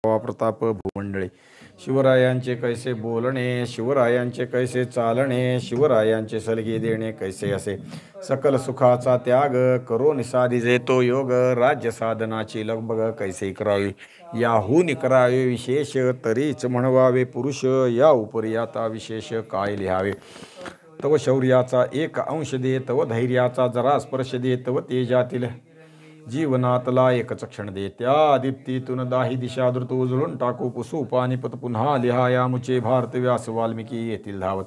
प्रताप भूमंडळी. शिवरायांचे कैसे बोलणे, शिवरायांचे कैसे चालणे, शिवरायांचे सलगे देणे कैसे असे. सकल सुखाचा त्याग करो निसादिजे तो योग, राज्य साधनाची लगबग कैसे करावी. याहून करावे विशेष तरीच म्हणवावे पुरुष, या उपरी आता विशेष काय लिहावे. तव शौर्याचा एक अंश दे, तव धैर्याचा जरा स्पर्श दे, तव तेजातील जीवनातला एकच क्षण दे. त्या दीप्तीतून दाही दिशा द्रुत उजळून टाकू पुसू पानिपत पुन्हा लिहाया मुचे. भारत व्यास वाल्मिकी येथील धावत.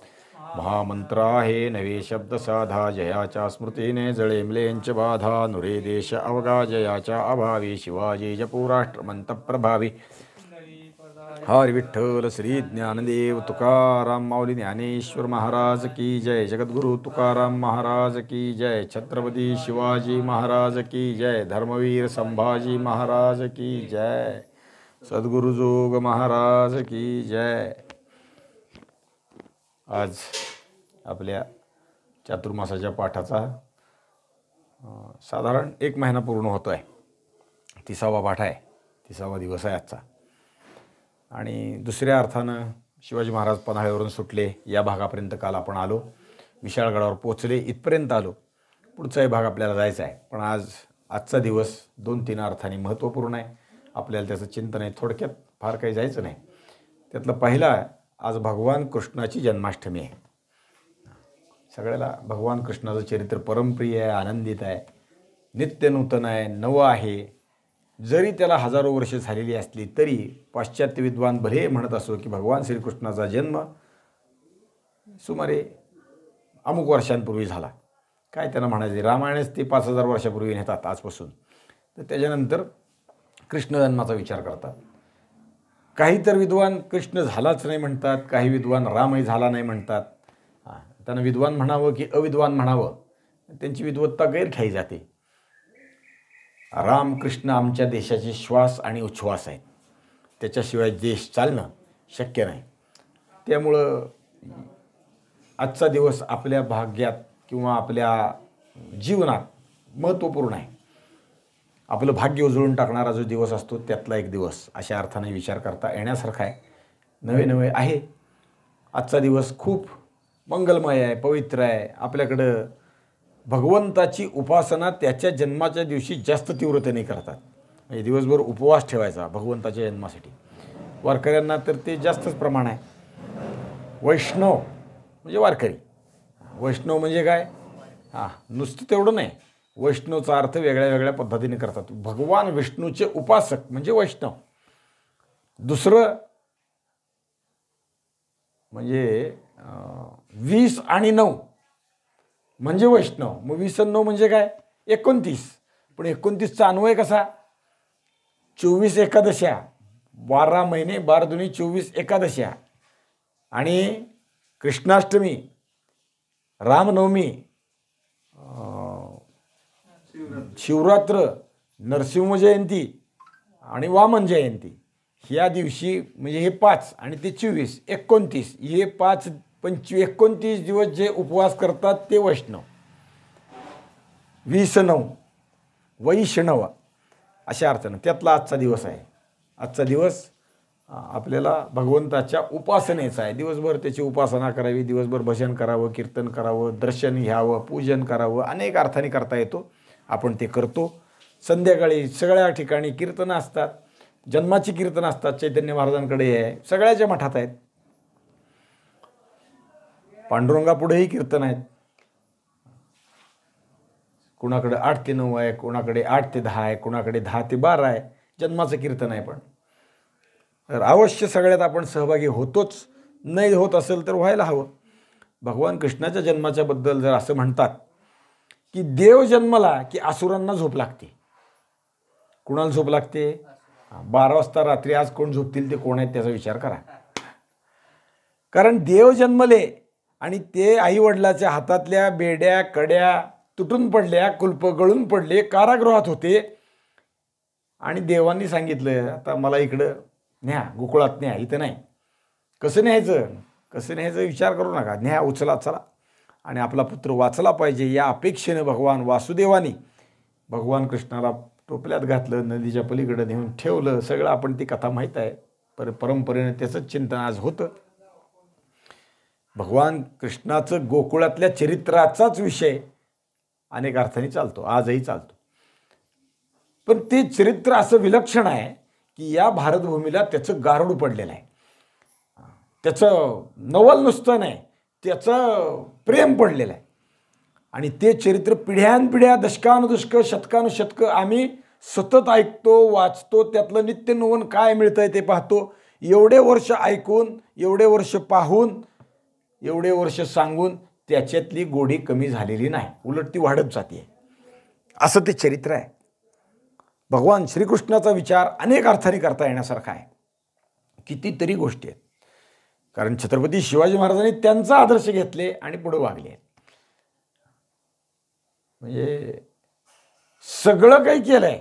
महामंत्र आहे नवे शब्द साधा, जयाच्या स्मृतीने जळे म्लेंच बाधा. नुरे देश अवघा जयाच्या अभावी, शिवाजी जपू राष्ट्रमंत प्रभावी. हरी विठ्ठल श्री ज्ञानदेव तुकाराम माऊली ज्ञानेश्वर महाराज की जय. जगद्गुरु तुकाराम महाराज की जय. छत्रपती शिवाजी महाराज की जय. धर्मवीर संभाजी महाराज की जय. सद्गुरु जोग महाराज की जय. आज आपल्या चातुर्मासाच्या पाठाचा साधारण 1 महिना पूर्ण होतो आहे. 30वा पाठ आहे, 30वा दिवस आहे आजचा. आणि दुसऱ्या अर्थानं शिवाजी महाराज पन्हाळ्यावरून सुटले या भागापर्यंत काल आपण आलो. विशाळगडावर पोचले, इथपर्यंत आलो. पुढचाही भाग आपल्याला जायचा आहे. पण आजचा दिवस 2-3 अर्थाने महत्त्वपूर्ण आहे. आपल्याला त्याचं चिंतन आहे. थोडक्यात फार काही जायचं नाही. त्यातला पहिला, आज भगवान कृष्णाची जन्माष्टमी आहे. सगळ्याला भगवान कृष्णाचं चरित्र परमप्रिय आहे, आनंदित आहे, नित्य नूतन आहे, नवं आहे. जरी त्याला हजारो वर्ष झालेली असली तरी पाश्चात्य विद्वान भले म्हणत असो की भगवान श्रीकृष्णाचा जन्म सुमारे अमुक वर्षांपूर्वी झाला. काय त्यांना म्हणायचे, रामायणच ते 5000 वर्षापूर्वी नेतात आजपासून. तर त्याच्यानंतर कृष्ण जन्माचा विचार करतात. काही तर विद्वान कृष्ण झालाच नाही म्हणतात, काही विद्वान रामही झाला नाही म्हणतात. त्यांना विद्वान म्हणावं की अविद्वान म्हणावं, त्यांची विद्वत्ता गैरख्याई जाते. रामकृष्ण आमच्या देशाचे श्वास आणि उच्छ्वास आहेत. त्याच्याशिवाय देश चालणं शक्य नाही. त्यामुळं आजचा दिवस आपल्या भाग्यात किंवा आपल्या जीवनात महत्त्वपूर्ण आहे. आपलं भाग्य उजळून टाकणारा जो दिवस असतो त्यातला एक दिवस अशा अर्थाने विचार करता येण्यासारखा आहे. नवे आहे. आजचा दिवस खूप मंगलमय आहे, पवित्र आहे. आपल्याकडं भगवंताची उपासना त्याच्या जन्माच्या दिवशी जास्त तीव्रतेने करतात. म्हणजे दिवसभर उपवास ठेवायचा भगवंताच्या जन्मासाठी. वारकऱ्यांना तर ते जास्तच प्रमाण आहे. वैष्णव म्हणजे वारकरी. वैष्णव म्हणजे काय, नुसतं तेवढं नाही. वैष्णवचा अर्थ वेगळ्या वेगळ्या पद्धतीने करतात. भगवान विष्णूचे उपासक म्हणजे वैष्णव. दुसरं म्हणजे 20 आणि 9 म्हणजे वैष्णव. मग 20 आणि 9 म्हणजे काय, 29. पण 29चा अन्वय कसा, 24 एकादशा, 12 महिने 12 दुनी 24 एकादशा. आणि कृष्णाष्टमी, रामनवमी, शिवरात्र, नरसिंह जयंती आणि वामन जयंती ह्या दिवशी म्हणजे हे 5 आणि ते 24, 29 हे 5, 25, 29 दिवस जे उपवास करतात ते वैष्णव. 20-9 वैष्णव अशा अर्थानं त्यातला आजचा दिवस आहे. आजचा दिवस आपल्याला भगवंताच्या उपासनेचा आहे. दिवसभर त्याची उपासना करावी, दिवसभर भजन करावं, कीर्तन करावं, दर्शन घ्यावं, पूजन करावं. अनेक अर्थाने करता येतो. आपण ते करतो. संध्याकाळी सगळ्या ठिकाणी कीर्तनं असतात. जन्माची कीर्तनं असतात. चैतन्य महाराजांकडे आहे, सगळ्याच्या मठात आहेत. पांडुरंगापुढेही कीर्तन आहेत. कुणाकडे 8 ते 9 आहे, कुणाकडे 8 ते 10 आहे, कुणाकडे 10 ते 12 आहे. जन्माचं कीर्तन आहे. पण तर अवश्य सगळ्यात आपण सहभागी होतोच. नाही होत असेल तर व्हायला हवं. भगवान कृष्णाच्या जन्माच्या बद्दल जर असं म्हणतात की देव जन्मला की असुरांना झोप लागते. कुणाला झोप लागते, 12 वाजता रात्री. आज कोण झोपतील ते कोण आहेत त्याचा विचार करा. कारण देव जन्मले आणि ते आईवडिलाच्या हातातल्या बेड्या कड्या तुटून पडल्या, कुलप गळून पडले, कारागृहात होते. आणि देवांनी सांगितलं आता मला इकडं न्या, गोकुळात न्या, इथं नाही. कसं न्यायचं विचार करू नका, न्या, उचला, चला. आणि आपला पुत्र वाचला पाहिजे या अपेक्षेनं भगवान वासुदेवानी भगवान कृष्णाला टोपल्यात घातलं, नदीच्या पलीकडे नेऊन ठेवलं. सगळं आपण ती कथा माहीत आहे. परंपरेने त्याचंच चिंतन आज होतं. भगवान कृष्णाचं गोकुळातल्या चरित्राचाच विषय अनेक अर्थाने चालतो, आजही चालतो. पण ते चरित्र असं विलक्षण आहे की या भारतभूमीला त्याचं गारुड पडलेलं आहे. त्याचं नवल नुसतं नाही, त्याचं प्रेम पडलेलं आहे. आणि ते चरित्र पिढ्यानपिढ्या, दशकानुदशकं, शतकानुशतकं आम्ही सतत ऐकतो, वाचतो. त्यातलं नित्य नवन काय मिळतंय ते पाहतो. एवढे वर्ष ऐकून, एवढे वर्ष पाहून, एवढे वर्ष सांगून त्याच्यातली गोडी कमी झालेली नाही, उलट ती वाढत जाते. असं ते चरित्र आहे. भगवान श्रीकृष्णाचा विचार अनेक अर्थाने करता येण्यासारखा आहे. कितीतरी गोष्टी आहेत. कारण छत्रपती शिवाजी महाराजांनी त्यांचा आदर्श घेतले आणि पुढे वागले. म्हणजे सगळं काही केलंय,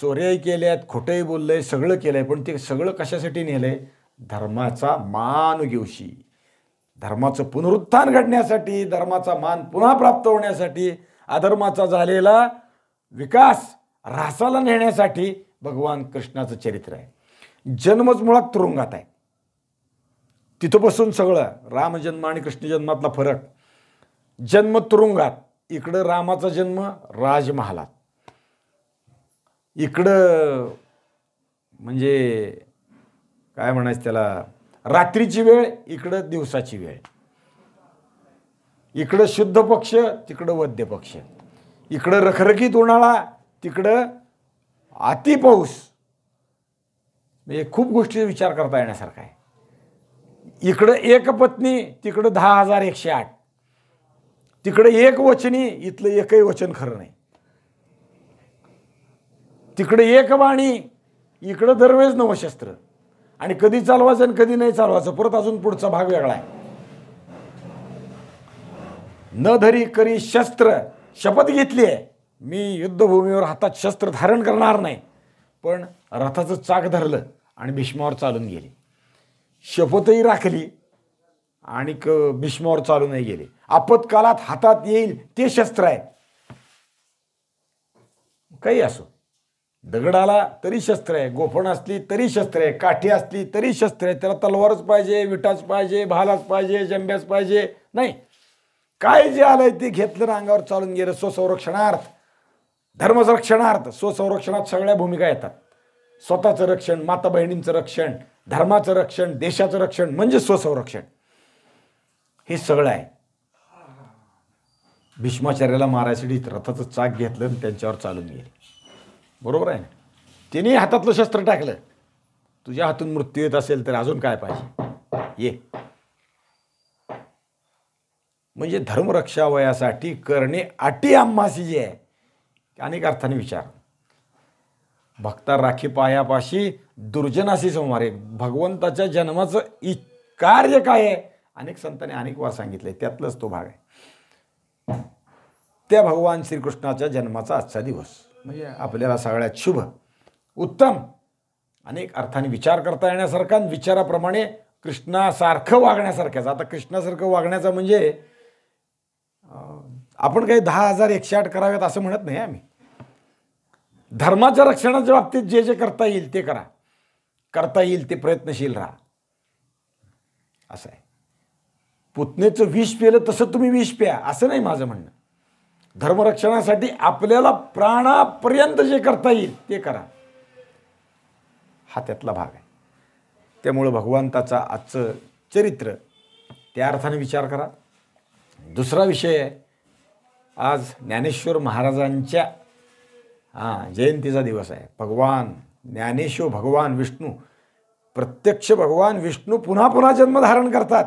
चोऱ्याही केल्यात, खोटंही बोललंय, सगळं केलंय. पण ते सगळं कशासाठी नेलंय? धर्माचा मान घेऊशी, धर्माचं पुनरुत्थान घडण्यासाठी, धर्माचा मान पुन्हा प्राप्त होण्यासाठी, अधर्माचा झालेला विकास ऱ्हासाला नेण्यासाठी भगवान कृष्णाचं चरित्र आहे. जन्मच मुळात तुरुंगात आहे. तिथं बसून सगळं रामजन्म आणि कृष्णजन्मातला फरक. जन्म तुरुंगात, इकडं रामाचा जन्म राजमहालात. इकडं म्हणजे काय म्हणायचं त्याला, रात्रीची वेळ, इकडं दिवसाची वेळ. इकडं शुद्ध पक्ष, तिकडं वद्य पक्ष. इकडं रखरखीत उन्हाळा, तिकडं अति पाऊस. म्हणजे खूप गोष्टी विचार करता येण्यासारखा आहे. इकडं एक पत्नी, तिकडं 10,108. तिकडं एक वचनी, इथलं एकही वचन खरं नाही. तिकडे एक वाणी, इकडं दरवेळेस नवशस्त्र. आणि कधी चालवायचं आणि कधी नाही चालवायचं, परत अजून पुढचा भाग वेगळा आहे. न धरी करी शस्त्र, शपथ घेतली आहे मी युद्धभूमीवर हातात शस्त्र धारण करणार नाही. पण रथाचं चाक धरलं आणि भीष्मावर चालून गेले. शपथही राखली आणि भीष्मावर चालूनही गेले. आपत्कालात हातात येईल ते शस्त्र आहे. काही असो, दगड आला तरी शस्त्र आहे, गोफण असली तरी शस्त्र आहे, काठी असली तरी शस्त्र आहे. त्याला तलवारच पाहिजे, विटाच पाहिजे, भालाच पाहिजे, जंब्याच पाहिजे नाही. काय जे आलंय ते घेतलं, अंगावर चालून गेलं. स्वसंरक्षणार्थ, धर्मसंरक्षणार्थ. स्वसंरक्षणात सगळ्या भूमिका येतात. स्वतःचं रक्षण, माता बहिणींचं रक्षण, धर्माचं रक्षण, देशाचं रक्षण म्हणजे स्वसंरक्षण. हे सगळं आहे. भीष्माचार्याला मारायसाठी रथाचं चाक घेतलं आणि त्यांच्यावर चालून गेले. बरोबर आहे ना? तिने हातातलं शस्त्र टाकलं. तुझ्या हातून मृत्यू येत असेल तर अजून काय पाहिजे, ये. म्हणजे धर्मरक्षा वयासाठी करणे अटी आम्हासी जे आहे, अनेक अर्थाने विचार. भक्ता राखी पायापाशी, दुर्जनाशी संवारे. भगवंताच्या जन्माचं कार्य काय आहे, अनेक संतांनी अनेक वार सांगितले. त्यातलाच तो भाग आहे. त्या भगवान श्रीकृष्णाच्या जन्माचा आजचा दिवस म्हणजे आपल्याला सगळ्यात शुभ, उत्तम, अनेक अर्थाने विचार करता येण्यासारखा. विचाराप्रमाणे कृष्णासारखं वागण्यासारख्याच. आता कृष्णासारखं वागण्याचा म्हणजे आपण काही 10,108 करावेत असं म्हणत नाही आम्ही. धर्माच्या रक्षणाच्या बाबतीत जे जे करता येईल ते करा, करता येईल ते प्रयत्नशील राहा, असं आहे. पुतनेचं विष प्यालं तसं तुम्ही विष प्या असं नाही माझं म्हणणं. धर्मरक्षणासाठी आपल्याला प्राणापर्यंत जे करता येईल ते करा, हा त्यातला भाग आहे. त्यामुळं भगवंताचा आजचं चरित्र त्या अर्थाने विचार करा. दुसरा विषय आहे, आज ज्ञानेश्वर महाराजांच्या जयंतीचा दिवस आहे. भगवान ज्ञानेश्वर, भगवान विष्णू, प्रत्यक्ष भगवान विष्णू पुन्हा पुन्हा जन्म धारण करतात.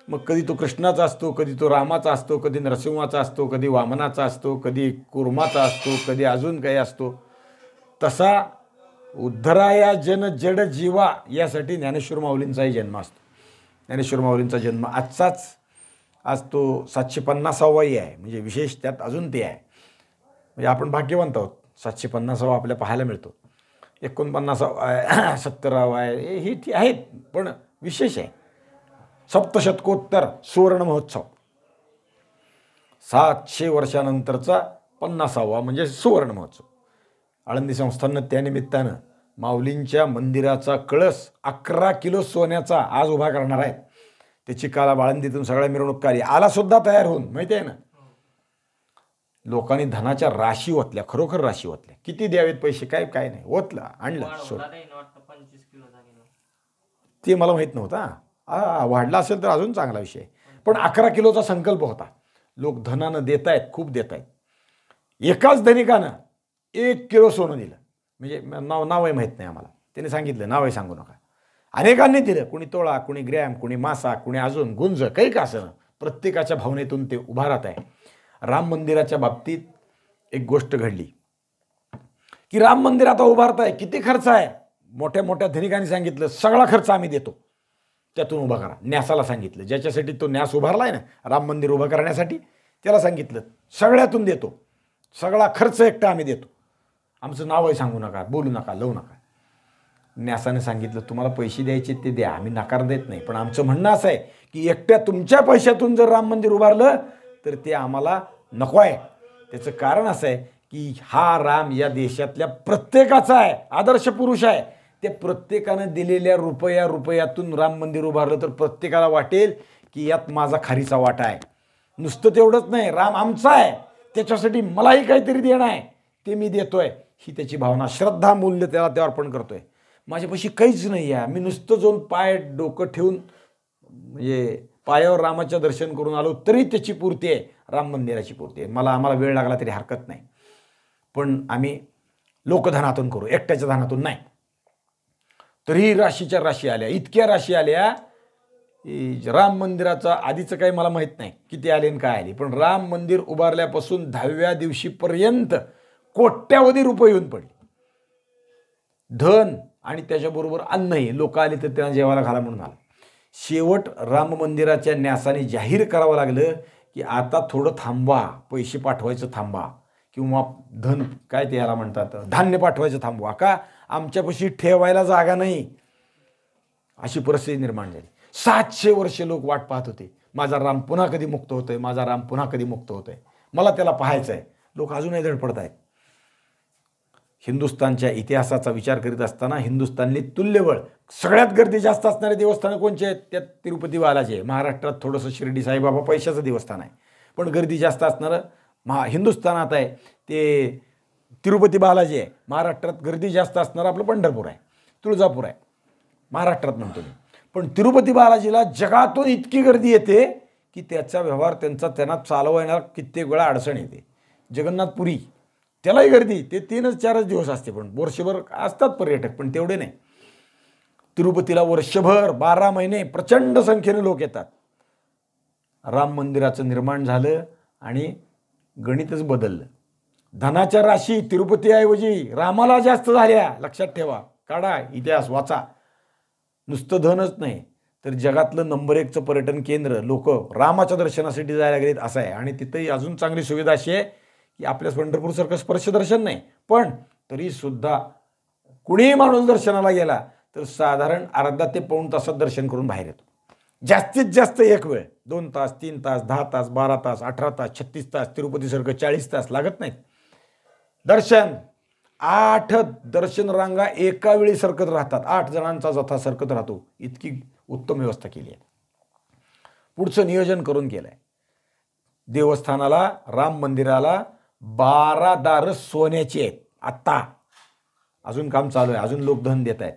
मग कधी तो कृष्णाचा असतो, कधी तो रामाचा असतो, कधी नरसिंहाचा असतो, कधी वामनाचा असतो, कधी कुर्माचा असतो, कधी अजून काही असतो. तसा उद्धराया जन जड जीवा यासाठी ज्ञानेश्वर माऊलींचाही जन्म असतो. ज्ञानेश्वर माऊलींचा जन्म आजचाच, आज तो 750वाही आहे. म्हणजे विशेष त्यात अजून ते आहे. म्हणजे आपण भाग्यवंत आहोत, 750वा आपल्याला पाहायला मिळतो. 49वा आहे, 70वा आहे, ही आहेत. पण विशेष आहे सप्तशतकोत्तर सुवर्ण महोत्सव. 700 वर्षानंतरचा 50वा म्हणजे सुवर्ण महोत्सव. आळंदी संस्थानं त्यानिमित्तानं माऊलींच्या मंदिराचा कळस 11 किलो सोन्याचा आज उभा करणार आहेत. त्याची काल आळंदीतून सगळ्या मिरवणूक काढली, आला सुद्धा तयार होऊन, माहिती आहे ना. लोकांनी धनाच्या राशी ओतल्या, खरोखर राशी ओतल्या. किती द्यावेत पैसे काय काय नाही, ओतला आणलं सोनं. ते मला माहीत नव्हता. वाढला असेल तर अजून चांगला विषय. पण 11 किलोचा संकल्प होता. लोक धनानं देत आहेत, खूप देत आहेत. एकाच धनिकानं 1 किलो सोनं दिलं. म्हणजे नावही माहीत नाही आम्हाला, त्याने सांगितलं नावही सांगू नका. अनेकांनी दिलं, कुणी तोळा, कुणी ग्रॅम, कुणी मासा, कुणी अजून गुंज, काही का असं. प्रत्येकाच्या भावनेतून ते उभा राहत आहे. राम मंदिराच्या बाबतीत एक गोष्ट घडली की राम मंदिर आता उभारत आहे, किती खर्च आहे. मोठ्या मोठ्या धनिकांनी सांगितलं सगळा खर्च आम्ही देतो, त्यातून उभा करा. न्यासाला सांगितलं, ज्याच्यासाठी तो न्यास उभारला आहे ना राम मंदिर उभं करण्यासाठी, त्याला सांगितलं सगळ्यातून देतो, सगळा खर्च एकटा आम्ही देतो, आमचं नावही सांगू नका, बोलू नका, लावू नका. न्यासाने सांगितलं तुम्हाला पैसे द्यायचे ते द्या, आम्ही नकार देत नाही, पण आमचं म्हणणं असं आहे की एकट्या तुमच्या पैशातून जर राम मंदिर उभारलं तर ते आम्हाला नको आहे. त्याचं कारण असं आहे की हा राम या देशातल्या प्रत्येकाचा आहे, आदर्श पुरुष आहे. ते प्रत्येकानं दिलेल्या रुपयातून राम मंदिर उभारलं तर प्रत्येकाला वाटेल की यात माझा खारीचा वाटा आहे. नुसतं तेवढंच नाही, राम आमचा आहे, त्याच्यासाठी मलाही काहीतरी देणं आहे, ते मी देतोय, ही त्याची भावना, श्रद्धा, मूल्य त्याला ते अर्पण करतोय. माझ्यापाशी काहीच नाही आहे, मी नुसतं जाऊन पाय डोकं ठेवून म्हणजे पायावर रामाच्या दर्शन करून आलो तरी त्याची पूर्ती आहे, राम मंदिराची पूर्ती आहे. आम्हाला वेळ लागला तरी हरकत नाही, पण आम्ही लोकधनातून करू, एकट्याच्या धनातून नाही. तरी राशीच्या राशी आल्या, इतक्या राशी आल्या. राम मंदिराचा आधीचं काही मला माहीत नाही किती आले आणि काय आले, पण राम मंदिर उभारल्यापासून 10व्या दिवशीपर्यंत कोट्यावधी रुपये येऊन पडले. धन आणि त्याच्याबरोबर अन्नही. लोक आले तर त्यांना जेवायला घाला म्हणून आलं. शेवट राम मंदिराच्या न्यासाने जाहीर करावं लागलं की आता थोडं थांबवा, पैसे पाठवायचं थांबा, किंवा धन काय ते याला म्हणतात धान्य पाठवायचं थांबवा, का आमच्यापाशी ठेवायला जागा नाही. अशी परिस्थिती निर्माण झाली. 700 वर्ष लोक वाट पाहत होते, माझा राम पुन्हा कधी मुक्त होतोय, माझा राम पुन्हा कधी मुक्त होतोय, मला त्याला पाहायचं आहे. लोक अजूनही धडपडत आहेत. हिंदुस्थानच्या इतिहासाचा विचार करीत असताना हिंदुस्थानने तुल्यबळ सगळ्यात गर्दी जास्त असणारे देवस्थानं कोणचे आहेत, त्यात तिरुपती बालाजी आहे. महाराष्ट्रात थोडंसं शिर्डी साईबाबा पैशाचं देवस्थान आहे, पण गर्दी जास्त असणारं हिंदुस्थानात आहे ते तिरुपती बालाजी आहे. महाराष्ट्रात गर्दी जास्त असणारं आपलं पंढरपूर आहे, तुळजापूर आहे, महाराष्ट्रात म्हणतो मी. पण तिरुपती बालाजीला जगातून इतकी गर्दी येते की त्याचा व्यवहार त्यांना चालवण्याला कित्येक वेळा अडचण येते. जगन्नाथपुरी त्यालाही गर्दी, ते 3-4 दिवस असते, पण वर्षभर असतात पर्यटक, पण तेवढे नाही. तिरुपतीला वर्षभर 12 महिने प्रचंड संख्येने लोक येतात. राम मंदिराचं निर्माण झालं आणि गणितच बदललं. धनाच्या राशी तिरुपतीऐवजी रामाला जास्त झाल्या. लक्षात ठेवा, काढा इतिहास वाचा. नुसतं धनच नाही तर जगातलं नंबर 1चं पर्यटन केंद्र लोक रामाच्या दर्शनासाठी जायला गेलेत असं आहे. आणि तिथंही अजून चांगली सुविधा अशी आहे की आपल्या पंढरपूरसारखं स्पर्शदर्शन नाही, पण तरी सुद्धा कुणीही माणूस दर्शनाला गेला तर साधारण अर्धा ते पाऊण तासात दर्शन करून बाहेर येतो. जास्तीत जास्त एक वेळ 2 तास, 3 तास, 10 तास, 12 तास, 18 तास, 36 तास, तिरुपतीसारखं 40 तास लागत नाहीत दर्शन. 8 दर्शन रांगा एका वेळी सरकत राहतात, 8 जणांचा जथा सरकत राहतो, इतकी उत्तम व्यवस्था केली आहे. पुढचं नियोजन करून केलं आहे. देवस्थानाला, राम मंदिराला 12 दारं सोन्याची आहेत. आत्ता अजून काम चालू आहे, अजून लोक धन देत आहेत.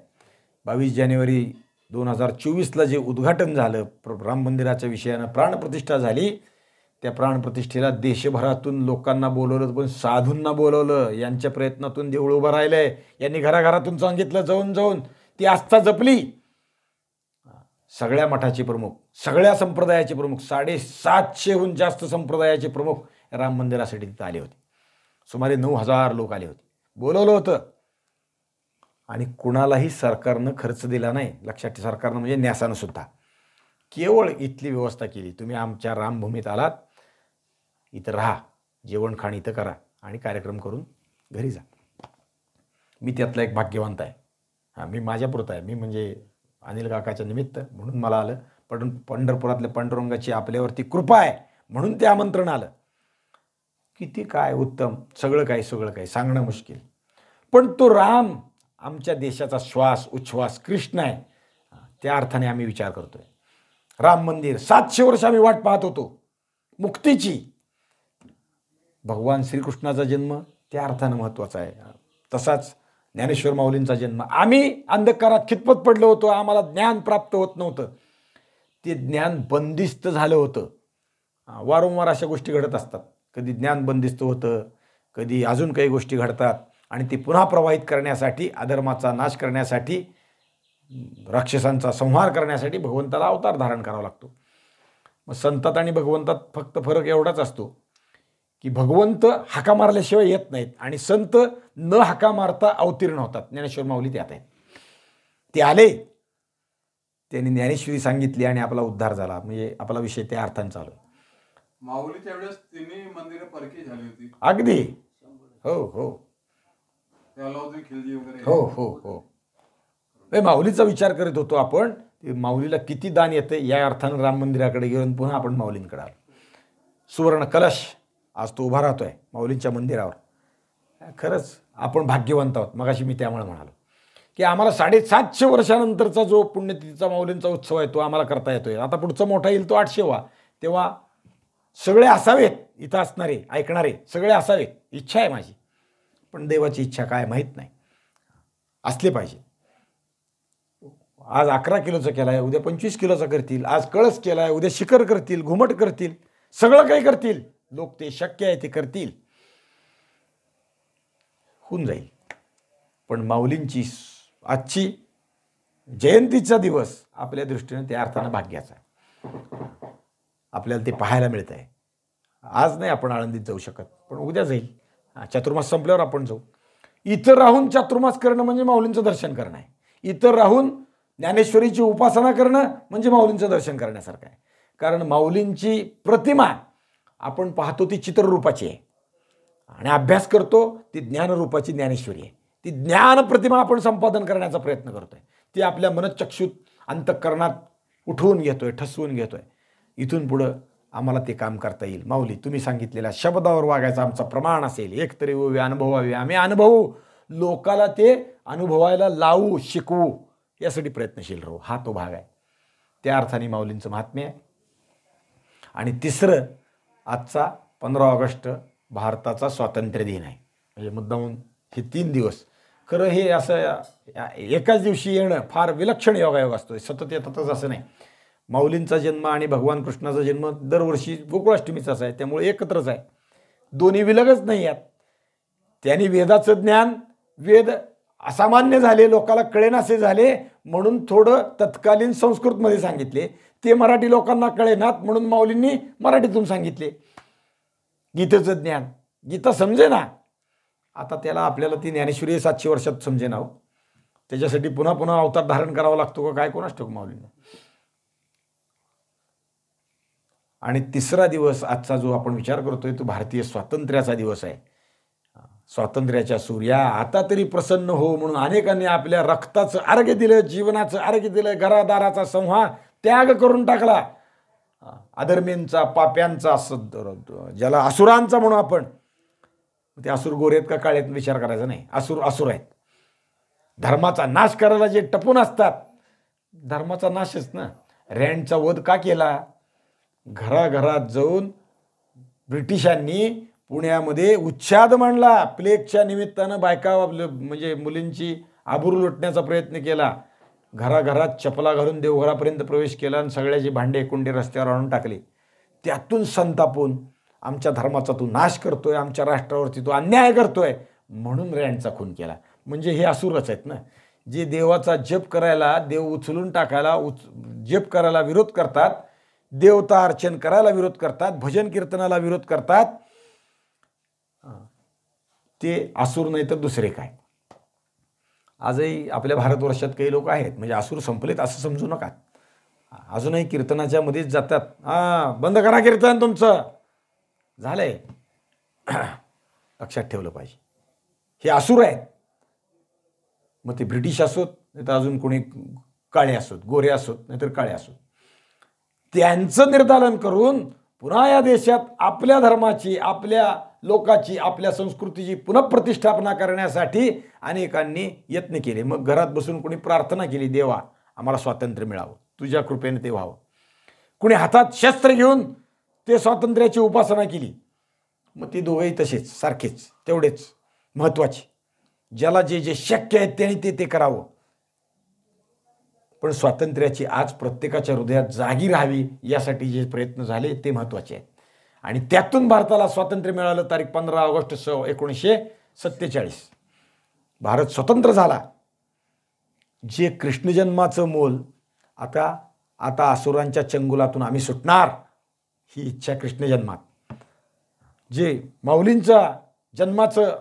22 जानेवारी 2024ला जे उद्घाटन झालं राम मंदिराच्या विषयानं, प्राणप्रतिष्ठा झाली. त्या प्राणप्रतिष्ठेला देशभरातून लोकांना बोलवलं, पण साधूंना बोलवलं. यांच्या प्रयत्नातून देऊळ उभं राहिलंय. यांनी घराघरातून सांगितलं, जाऊन ती आस्था जपली. सगळ्या मठाचे प्रमुख, सगळ्या संप्रदायाचे प्रमुख, 750हून जास्त संप्रदायाचे प्रमुख राम मंदिरासाठी तिथं आले होते. सुमारे 9000 लोक आले होते, बोलवलं होतं. आणि कुणालाही सरकारनं खर्च दिला नाही. लक्षात ठेवा, सरकारनं म्हणजे न्यासानं सुद्धा. केवळ इथली व्यवस्था केली, तुम्ही आमच्या रामभूमीत आलात, इथं राहा, जेवण खाण इथं करा आणि कार्यक्रम करून घरी जा. मी त्यातला एक भाग्यवंत आहे. मी माझ्यापुरतं आहे, मी म्हणजे अनिल काकाच्या निमित्त म्हणून मला आलं, पण पंढरपुरातल्या पांडुरंगाची आपल्यावरती कृपा आहे म्हणून ते आमंत्रण आलं. किती काय उत्तम, सगळं काय सांगणं मुश्किल. पण तो राम आमच्या देशाचा श्वास उच्छ्वास कृष्ण आहे, त्या अर्थाने आम्ही विचार करतोय. राम मंदिर 700 वर्ष आम्ही वाट पाहत होतो मुक्तीची. भगवान श्रीकृष्णाचा जन्म त्या अर्थानं महत्त्वाचा आहे. तसाच ज्ञानेश्वर माऊलींचा जन्म. आम्ही अंधकारात खितपत पडलो होतो, आम्हाला ज्ञान प्राप्त होत नव्हतं, ते ज्ञान बंदिस्त झालं होतं. वारंवार अशा गोष्टी घडत असतात. कधी ज्ञान बंदिस्त होतं, कधी अजून काही गोष्टी घडतात, आणि ती पुन्हा प्रवाहित करण्यासाठी, अधर्माचा नाश करण्यासाठी, राक्षसांचा संहार करण्यासाठी भगवंताला अवतार धारण करावा लागतो. मग संतात आणि भगवंतात फक्त फरक एवढाच असतो की भगवंत हाका मारल्याशिवाय येत नाहीत आणि संत न हाका मारता अवतीर्ण होतात. ज्ञानेश्वर माऊली त्यात आहेत. ते आले, त्यांनी ज्ञानेश्वरी सांगितली आणि आपला उद्धार झाला. म्हणजे आपला विषय त्या अर्थाने चालू आहे. माऊलीच्या वेळेस तिन्ही मंदिरं परकी झाली होती. अगदी. हो हो हो हो हो. माऊलीचा विचार करत होतो आपण. माऊलीला किती दान येते या अर्थानं राम मंदिराकडे घेऊन पुन्हा आपण माऊलींकडे आलो. सुवर्ण कलश आज तो उभा राहतोय माऊलींच्या मंदिरावर. खरंच आपण भाग्यवंत आहोत. मगाशी मी त्यामुळे म्हणालो की आम्हाला 750 वर्षानंतरचा जो पुण्यतिथीचा माऊलींचा उत्सव आहे तो आम्हाला करता येतोय. आता पुढचा मोठा येईल तो 800वा. तेव्हा सगळे असावेत, इथं असणारे ऐकणारे सगळे असावेत, इच्छा आहे माझी. पण देवाची इच्छा काय माहीत नाही. असले पाहिजे. आज 11 किलोचा केलाय, उद्या 25 किलोचा करतील. आज कळस केलाय, उद्या शिखर करतील, घुमट करतील, सगळं काही करतील लोक. ते शक्य आहे ते करतील, होऊन जाईल. पण माऊलींची आजची जयंतीचा दिवस आपल्या दृष्टीने त्या अर्थानं भाग्याचा आहे. आपल्याला ते पाहायला मिळत आहे. आज नाही आपण आळंदीत जाऊ शकत, पण उद्या जाईल. चातुर्मास संपल्यावर आपण जाऊ. इथं राहून चातुर्मास करणं म्हणजे माऊलींचं दर्शन करणं आहे. इथं राहून ज्ञानेश्वरीची उपासना करणं म्हणजे माऊलींचं दर्शन करण्यासारखं आहे. कारण माऊलींची प्रतिमा आपण पाहतो ती चित्ररूपाची आहे आणि अभ्यास करतो ती ज्ञानरूपाची ज्ञानेश्वरी आहे. ती ज्ञान प्रतिमा आपण संपादन करण्याचा प्रयत्न करतोय. ती आपल्या मनचक्षुत अंतःकरणात उठवून घेतोय, ठसवून घेतोय. इथून पुढं आम्हाला ते काम करता येईल. माऊली तुम्ही सांगितलेल्या शब्दावर वागायचा आमचा प्रमाण असेल. एकतरी होवे, अनुभवावे. आम्ही अनुभवू, लोकाला ते अनुभवायला लावू, शिकवू, यासाठी प्रयत्नशील राहू. हा तो भाग आहे. त्या अर्थाने माऊलींचं महात्म्य आहे. आणि तिसरं, आजचा 15 ऑगस्ट भारताचा स्वातंत्र्य दिन आहे. म्हणजे मुद्दामून हे 3 दिवस. खरं हे असं एकाच दिवशी येणं फार विलक्षण योगायोग असतो. सतत येतातच असं नाही. माऊलींचा जन्म आणि भगवान कृष्णाचा जन्म दरवर्षी गोकुळाष्टमीचाच आहे, त्यामुळे एकत्रच आहे. दोन्ही विलगच नाही आहेत. त्यांनी वेदाचं ज्ञान, वेद असामान्य झाले, लोकाला कळेनासे झाले म्हणून थोडं तत्कालीन संस्कृतमध्ये सांगितले. ते मराठी लोकांना कळेनात म्हणून माऊलींनी मराठीतून सांगितले. गीतेचं ज्ञान, गीता समजे ना. आता त्याला आपल्याला ती ज्ञानेश्वरी 700 वर्षात समजे ना. त्याच्यासाठी पुन्हा पुन्हा अवतार धारण करावा लागतो का काय कोणास ठाऊक माऊलींना. आणि तिसरा दिवस आजचा जो आपण विचार करतोय तो भारतीय स्वातंत्र्याचा दिवस आहे. स्वातंत्र्याच्या सूर्या आता तरी प्रसन्न हो म्हणून अनेकांनी आपल्या रक्ताचं अर्घ्य दिलं, जीवनाचं अर्घ्य दिलं, घरादाराचा संहार त्याग करून टाकला. अधर्मींचा, पाप्यांचा, ज्याला असुरांचा म्हणून आपण. ते असुर गोरे आहेत का काळे आहेत विचार करायचा नाही. असुर आहेत. धर्माचा नाश करायला जे टपून असतात, धर्माचा नाशच ना. रँडचा वध का केला? घराघरात जाऊन ब्रिटिशांनी पुण्यामध्ये उच्छाद मांडला. प्लेगच्या निमित्तानं बायका म्हणजे मुलींची आबरू लुटण्याचा प्रयत्न केला. घराघरात चपला घालून देवघरापर्यंत प्रवेश केला आणि सगळ्याचे भांडे कुंडे रस्त्यावर आणून टाकले. त्यातून संतापून आमच्या धर्माचा तू नाश करतोय, आमच्या राष्ट्रावरती तू अन्याय करतोय म्हणून रँडचा खून केला. म्हणजे हे असुरच आहेत ना, जे देवाचा जप करायला, देव उचलून टाकायला, जप करायला विरोध करतात, देवता अर्चन करायला विरोध करतात, भजन कीर्तनाला विरोध करतात. ते असुर नाही तर दुसरे काय. आजही आपल्या भारतवर्षात काही लोक आहेत म्हणजे असुर संपलेत असं समजू नका. अजूनही कीर्तनाच्या मध्येच जातात. बंद करा कीर्तन तुमचं, झालंय. लक्षात ठेवलं पाहिजे. हे असुर आहेत. मग ते ब्रिटिश असोत नाही तर अजून कोणी काळे असोत, गोरे असोत नाही तर काळे असोत, त्यांचं निर्दालन करून पुन्हा या देशात आपल्या धर्माची, आपल्या लोकाची, आपल्या संस्कृतीची पुनःप्रतिष्ठापना करण्यासाठी अनेकांनी यत्न केले. मग घरात बसून कोणी प्रार्थना केली, देवा आम्हाला स्वातंत्र्य मिळावं, तुझ्या कृपेने ते व्हावं. कुणी हातात शस्त्र घेऊन ते स्वातंत्र्याची उपासना केली. मग ती दोघंही तसेच, सारखेच, तेवढेच महत्त्वाचे. ज्याला जे जे शक्य आहे त्याने ते ते करावं. पण स्वातंत्र्याची आज प्रत्येकाच्या हृदयात जागी राहावी यासाठी जे प्रयत्न झाले ते महत्त्वाचे आहेत. आणि त्यातून भारताला स्वातंत्र्य मिळालं. तारीख 15 ऑगस्ट 1947 भारत स्वतंत्र झाला. जे कृष्णजन्माचं मोल, आता असुरांच्या चंगुलातून आम्ही सुटणार ही इच्छा कृष्णजन्मात, जे माऊलींचा जन्माचं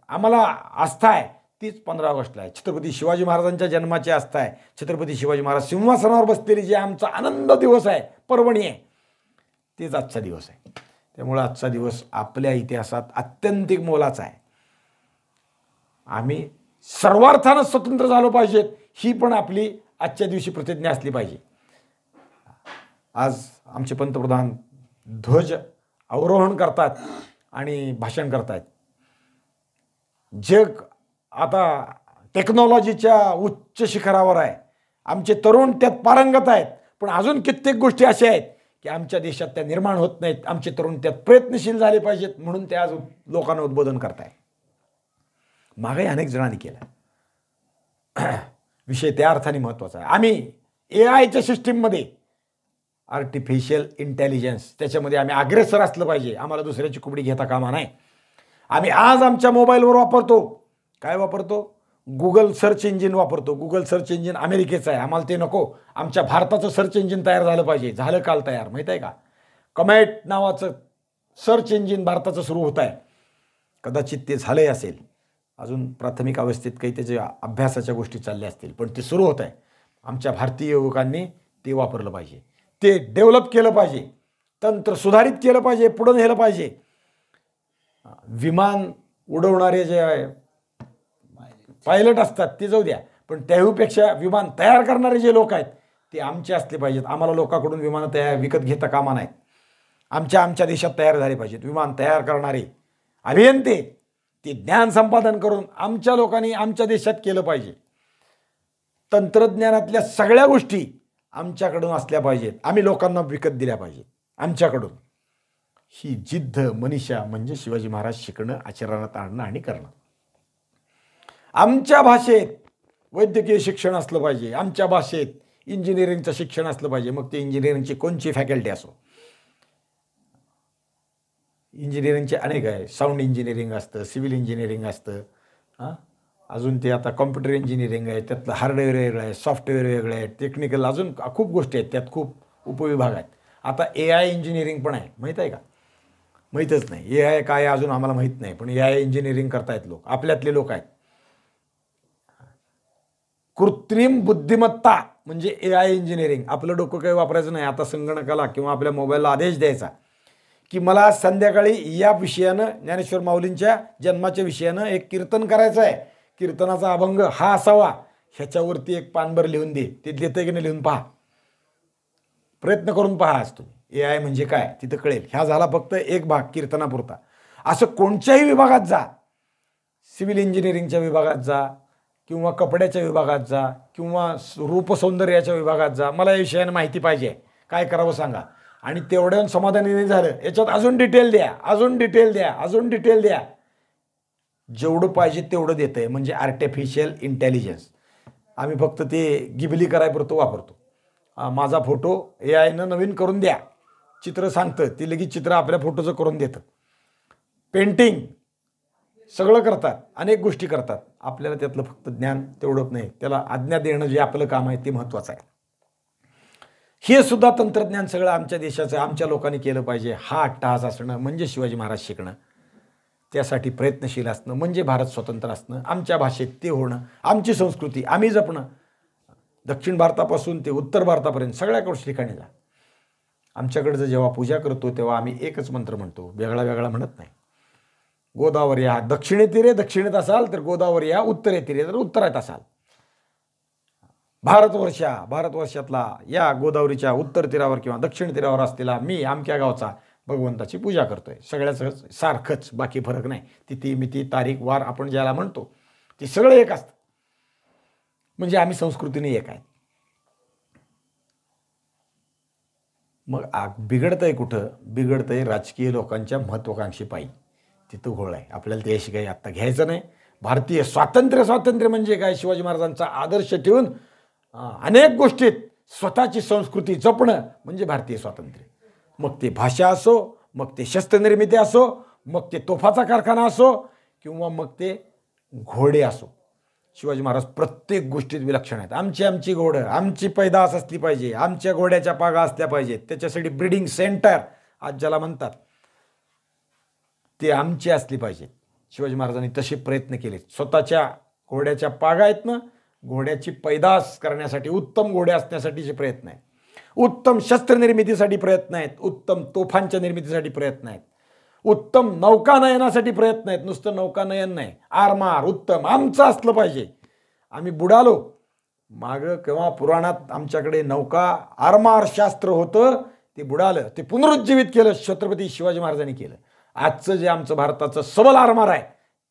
आम्हाला आस्था आहे तीच 15 ऑगस्टला आहे. छत्रपती शिवाजी महाराजांच्या जन्माची आस्था आहे. छत्रपती शिवाजी महाराज सिंहासनावर बसलेले जे आमचा आनंद दिवस आहे, पर्वणी आहे, तेच आजचा दिवस आहे. त्यामुळे आजचा दिवस आपल्या इतिहासात अत्यंतिक मोलाचा आहे. आम्ही सर्वार्थानं स्वतंत्र झालो पाहिजेत ही पण आपली आजच्या दिवशी प्रतिज्ञा असली पाहिजे. आज आमचे पंतप्रधान ध्वज अवरोहण करतात आणि भाषण करतात. जग आता टेक्नॉलॉजीच्या उच्च शिखरावर आहे. आमचे तरुण त्यात पारंगत आहेत. पण अजून कित्येक गोष्टी अशा आहेत की आमच्या देशात त्या निर्माण होत नाहीत. आमचे तरुण त्यात प्रयत्नशील झाले पाहिजेत म्हणून ते आज लोकांना उद्बोधन करताय. मागे अनेक जणांनी केला. विषय त्या अर्थाने महत्त्वाचा आहे. आम्ही AI सिस्टीममध्ये आर्टिफिशियल इंटेलिजन्स त्याच्यामध्ये आम्ही अग्रेसर असलं पाहिजे. आम्हाला दुसऱ्याची कुबडी घेता कामा नाही. आम्ही आज आमच्या मोबाईलवर वापरतो, काय वापरतो? गुगल सर्च इंजिन वापरतो. गुगल सर्च इंजिन अमेरिकेचं आहे, आम्हाला ते नको. आमच्या भारताचं सर्च इंजिन तयार झालं पाहिजे. झालं काल तयार, माहीत आहे का? कमॅट नावाचं सर्च इंजिन भारताचं सुरू होत आहे. कदाचित ते झालंही असेल, अजून प्राथमिक अवस्थेत काही त्याच्या अभ्यासाच्या गोष्टी चालल्या असतील, पण ते सुरू होत आहे. आमच्या भारतीय युवकांनी ते वापरलं पाहिजे, ते डेव्हलप केलं पाहिजे, तंत्र सुधारित केलं पाहिजे, पुढं नेलं पाहिजे. विमान उडवणारे जे पायलट असतात ते जाऊ द्या, पण त्याहीपेक्षा विमान तयार करणारे जे लोक आहेत ते आमचे असले पाहिजेत. आम्हाला लोकांकडून विमानं तयार विकत घेता कामा नाहीत. आमच्या देशात तयार झाले पाहिजेत. विमान तयार करणारे अभियंते ते ज्ञान संपादन करून आमच्या लोकांनी आमच्या देशात केलं पाहिजे. तंत्रज्ञानातल्या सगळ्या गोष्टी आमच्याकडून असल्या पाहिजेत. आम्ही लोकांना विकत दिल्या पाहिजेत आमच्याकडून. ही जिद्द मनीषा म्हणजे शिवाजी महाराज शिकणं, आचरणात आणणं आणि करणं. आमच्या भाषेत वैद्यकीय शिक्षण असलं पाहिजे. आमच्या भाषेत इंजिनिअरिंगचं शिक्षण असलं पाहिजे. मग ते इंजिनिअरिंगची कोणची फॅकल्टी असो. इंजिनिअरिंगचे अनेक आहे. साऊंड इंजिनिअरिंग असतं, सिव्हिल इंजिनिअरिंग असतं, अजून ते आता कॉम्प्युटर इंजिनिअरिंग आहे, त्यातलं हार्डवेअर वेगळं आहे, सॉफ्टवेअर वेगळं आहे, टेक्निकल अजून खूप गोष्टी आहेत, त्यात खूप उपविभाग आहेत. आता AI इंजिनिअरिंग पण आहे, माहीत आहे का? माहीतच नाही. AI काय अजून आम्हाला माहीत नाही, पण AI इंजिनिअरिंग करतायत लोक, आपल्यातले लोक आहेत. कृत्रिम बुद्धिमत्ता म्हणजे AI इंजिनिअरिंग. आपलं डोकं काही वापरायचं नाही. आता संगणकाला किंवा आपल्या मोबाईलला आदेश द्यायचा की मला संध्याकाळी या विषयानं, ज्ञानेश्वर माऊलींच्या जन्माच्या विषयानं एक कीर्तन करायचं आहे, कीर्तनाचा अभंग हा असावा, ह्याच्यावरती एक पानभर लिहून दे. ते देतं की नाही लिहून पहा, प्रयत्न करून पहा. आज तुम्ही AI म्हणजे काय तिथं कळेल. ह्या झाला फक्त एक भाग कीर्तनापुरता. असं कोणत्याही विभागात जा, सिव्हिल इंजिनिअरिंगच्या विभागात जा किंवा कपड्याच्या विभागात जा किंवा रूपसौंदर्याच्या विभागात जा, मला या विषयानं माहिती पाहिजे, काय करावं सांगा. आणि तेवढ्यानं समाधानी नाही झालं, याच्यात अजून डिटेल द्या, अजून डिटेल द्या, अजून डिटेल द्या. जेवढं पाहिजे तेवढं देतं आहे. म्हणजे आर्टिफिशियल इंटेलिजन्स. आम्ही फक्त ते गिबली करायपुरतं वापरतो. माझा फोटो AIनं नवीन करून द्या, चित्र सांगतं, ती लगेच चित्र आपल्या फोटोचं करून देतं. पेंटिंग सगळं करतात, अनेक गोष्टी करतात. आपल्याला त्यातलं फक्त ज्ञान तेवढंच नाही, त्याला आज्ञा देणं जे आपलं काम आहे ते महत्त्वाचं आहे. हे सुद्धा तंत्रज्ञान सगळं आमच्या देशाचं आमच्या लोकांनी केलं पाहिजे. हा अट्टहास असणं म्हणजे शिवाजी महाराज शिकणं, त्यासाठी प्रयत्नशील असणं म्हणजे भारत स्वतंत्र असणं, आमच्या भाषेत ते होणं, आमची संस्कृती आम्ही जपणं. दक्षिण भारतापासून ते उत्तर भारतापर्यंत सगळ्याकडच्या ठिकाणी जा. आमच्याकडचं जेव्हा पूजा करतो तेव्हा आम्ही एकच मंत्र म्हणतो, वेगळा वेगळा म्हणत नाही. गोदावरी या दक्षिणे तीरे दक्षिणेत असाल तर गोदावरी या उत्तरे तीरे तर उत्तरेत असाल. भारतवर्षातला या गोदावरीच्या उत्तर तीरावर किंवा दक्षिण तीरावर असलेला मी अमक्या गावचा भगवंताची पूजा करतोय. सगळ्याचं सारखंच, बाकी फरक नाही. तिथी मिती तारीख वार आपण ज्याला म्हणतो ते सगळं एक असतं. म्हणजे आम्ही संस्कृतीने एक आहे. मग बिघडतंय कुठं? बिघडतंय राजकीय लोकांच्या महत्त्वाकांक्षी पायी. तिथं घोळ आहे. आपल्याला त्याशी काही आत्ता घ्यायचं नाही. भारतीय स्वातंत्र्य म्हणजे काय? शिवाजी महाराजांचा आदर्श ठेवून अनेक गोष्टीत स्वतःची संस्कृती जपणं म्हणजे भारतीय स्वातंत्र्य. मग ते भाषा असो, मग ते शस्त्रनिर्मिती असो, मग ते तोफाचा कारखाना असो, किंवा मग ते घोडे असो. शिवाजी महाराज प्रत्येक गोष्टीत विलक्षण आहेत. आमची घोडं, आमची पैदास असली पाहिजे, आमच्या घोड्याच्या पागा असल्या पाहिजेत. त्याच्यासाठी ब्रीडिंग सेंटर आज ज्याला म्हणतात ते आमची असली पाहिजेत. शिवाजी महाराजांनी तसे प्रयत्न केले. स्वतःच्या घोड्याच्या पागा आहेत ना, घोड्याची पैदास करण्यासाठी, उत्तम घोडे असण्यासाठीचे प्रयत्न आहेत. उत्तम शस्त्रनिर्मितीसाठी प्रयत्न आहेत. उत्तम तोफांच्या निर्मितीसाठी प्रयत्न आहेत. उत्तम नौकानयनासाठी प्रयत्न आहेत. नुसतं नौकानयन नाही, आरमार उत्तम आमचं असलं पाहिजे. आम्ही बुडालो मागं केव्हा पुराणात आमच्याकडे नौका आरमार शास्त्र होतं, ते बुडालं, ते पुनरुज्जीवित केलं छत्रपती शिवाजी महाराजांनी केलं. आजचं जे आमचं भारताचं सबल आरमार आहे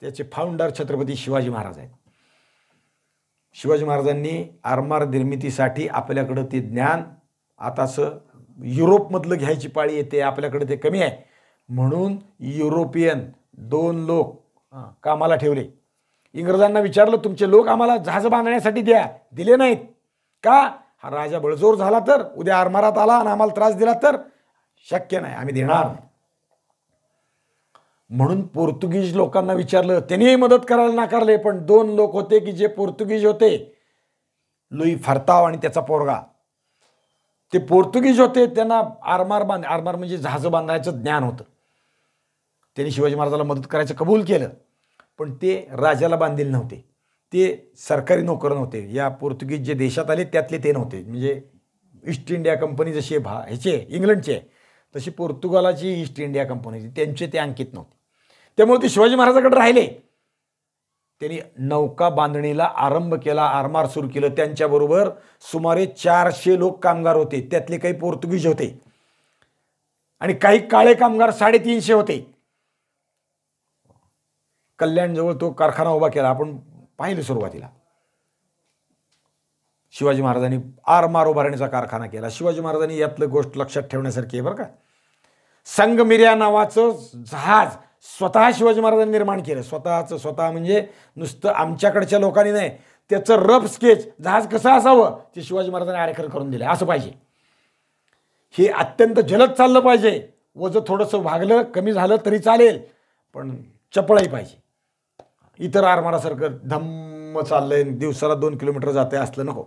त्याचे फाउंडर छत्रपती शिवाजी महाराज आहेत. शिवाजी महाराजांनी आरमार निर्मितीसाठी आपल्याकडं ते ज्ञान आताचं युरोपमधलं घ्यायची पाळी येते, आपल्याकडे ते कमी आहे. म्हणून युरोपियन 2 लोक कामाला ठेवले. इंग्रजांना विचारलं तुमचे लोक आम्हाला जहाज बांधण्यासाठी द्या, दिले नाहीत का? हा राजा बळजोर झाला तर, उद्या आरमारात आला आणि आम्हाला त्रास दिला तर शक्य नाही, आम्ही देणार नाही. म्हणून पोर्तुगीज लोकांना विचारलं, त्यांनीही मदत करायला नाकारले. पण 2 लोक होते की जे पोर्तुगीज होते, लुई फर्ताव आणि त्याचा पोरगा. ते पोर्तुगीज होते, त्यांना आरमार म्हणजे जहाज बांधायचं ज्ञान होतं. त्यांनी शिवाजी महाराजाला मदत करायचं कबूल केलं. पण ते राजाला बांधील नव्हते, ते सरकारी नोकर नव्हते. या पोर्तुगीज जे देशात आले त्यातले ते नव्हते. म्हणजे ईस्ट इंडिया कंपनी जशी ह्याचे इंग्लंडचे तशी पोर्तुगालाची ईस्ट इंडिया कंपनीची, त्यांचे ते अंकित नव्हते. त्यामुळे ते शिवाजी महाराजांकडे राहिले. त्यांनी नौका बांधणीला आरंभ केला, आरमार सुरू केलं. त्यांच्याबरोबर सुमारे 400 लोक कामगार होते. त्यातले काही पोर्तुगीज होते आणि काही काळे कामगार 350 होते. कल्याणजवळ तो कारखाना उभा केला, आपण पाहिलं सुरुवातीला. शिवाजी महाराजांनी आरमार उभारण्याचा कारखाना केला. शिवाजी महाराजांनी यातलं गोष्ट लक्षात ठेवण्यासारखी आहे बरं का. संगमिर्या नावाचं जहाज स्वतः शिवाजी महाराजांनी निर्माण केलं. स्वतः म्हणजे नुसतं आमच्याकडच्या लोकांनी नाही, त्याचं रफ स्केच जहाज कसं असावं ते शिवाजी महाराजांनी आरेखन करून दिले. असं पाहिजे, हे अत्यंत जलद चाललं पाहिजे. वजन थोडंसं भागलं कमी झालं तरी चालेल, पण चपळही पाहिजे. इतर आरमारासारखं धम्म चाललंय, दिवसाला 2 किलोमीटर जाते असलं नको.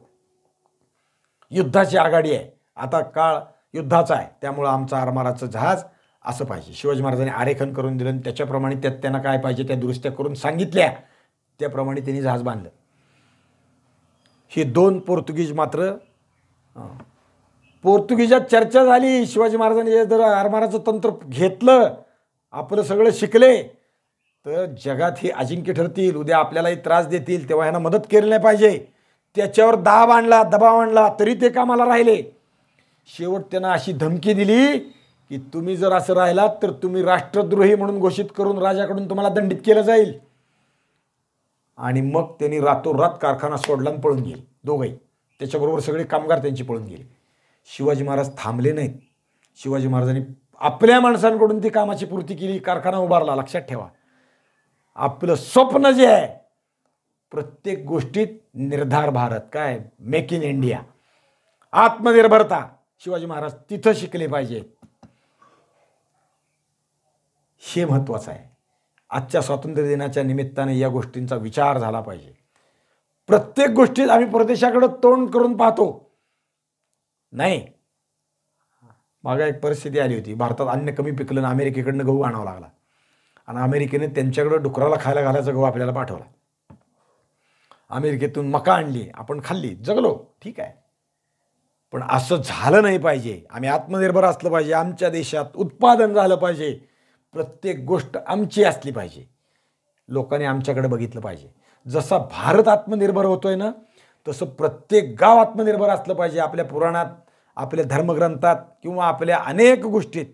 युद्धाची आघाडी आहे, आता काळ युद्धाचा आहे, त्यामुळं आमचं आरमाराचं जहाज असं पाहिजे. शिवाजी महाराजांनी आरेखन करून दिलं आणि त्याच्याप्रमाणे त्यात त्यांना काय पाहिजे त्या दुरुस्त्या करून सांगितल्या, त्याप्रमाणे त्यांनी जहाज बांधलं. हे 2 पोर्तुगीज मात्र पोर्तुगीजात चर्चा झाली. शिवाजी महाराजांनी जर आरमाराचं तंत्र घेतलं, आपलं सगळं शिकले, तर जगात हे अजिंक्य ठरतील, उद्या आपल्यालाही त्रास देतील, तेव्हा ह्यांना मदत केली नाही पाहिजे. त्याच्यावर दबाव आणला तरी ते कामाला राहिले. शेवट त्यांना अशी धमकी दिली की तुम्ही जर असं राहिलात तर तुम्ही राष्ट्रद्रोही म्हणून घोषित करून राजाकडून तुम्हाला दंडित केलं जाईल. आणि मग त्यांनी रातोरात कारखाना सोडला आणि पळून गेले दोघंही. त्याच्याबरोबर सगळे कामगार त्यांची पळून गेले. शिवाजी महाराज थांबले नाहीत. शिवाजी महाराजांनी आपल्या माणसांकडून ती कामाची पूर्ती केली, कारखाना उभारला. लक्षात ठेवा, आपलं स्वप्न जे आहे प्रत्येक गोष्टीत निर्धार भारत, काय मेक इन इंडिया, आत्मनिर्भरता, शिवाजी महाराज तिथं शिकले पाहिजे. हे महत्त्वाचं आहे. आजच्या स्वातंत्र्य दिनाच्या निमित्ताने या गोष्टींचा विचार झाला पाहिजे. प्रत्येक गोष्टीत आम्ही परदेशाकडे तोंड करून पाहतो. नाही, मागे एक परिस्थिती आली होती, भारतात अन्न कमी पिकलं आणि अमेरिकेकडनं गहू आणावा लागला आणि अमेरिकेने त्यांच्याकडे डुकराला खायला घालायचा गहू आपल्याला पाठवला. अमेरिकेतून मका आणली, आपण खाल्ली, जगलो, ठीक आहे. पण असं झालं नाही पाहिजे. आम्ही आत्मनिर्भर असलं पाहिजे. आमच्या देशात उत्पादन झालं पाहिजे. प्रत्येक गोष्ट आमची असली पाहिजे. लोकांनी आमच्याकडे बघितलं पाहिजे. जसा भारत आत्मनिर्भर होतोय ना, तसं प्रत्येक गाव आत्मनिर्भर असलं पाहिजे. आपल्या पुराणात, आपल्या धर्मग्रंथात किंवा आपल्या अनेक गोष्टीत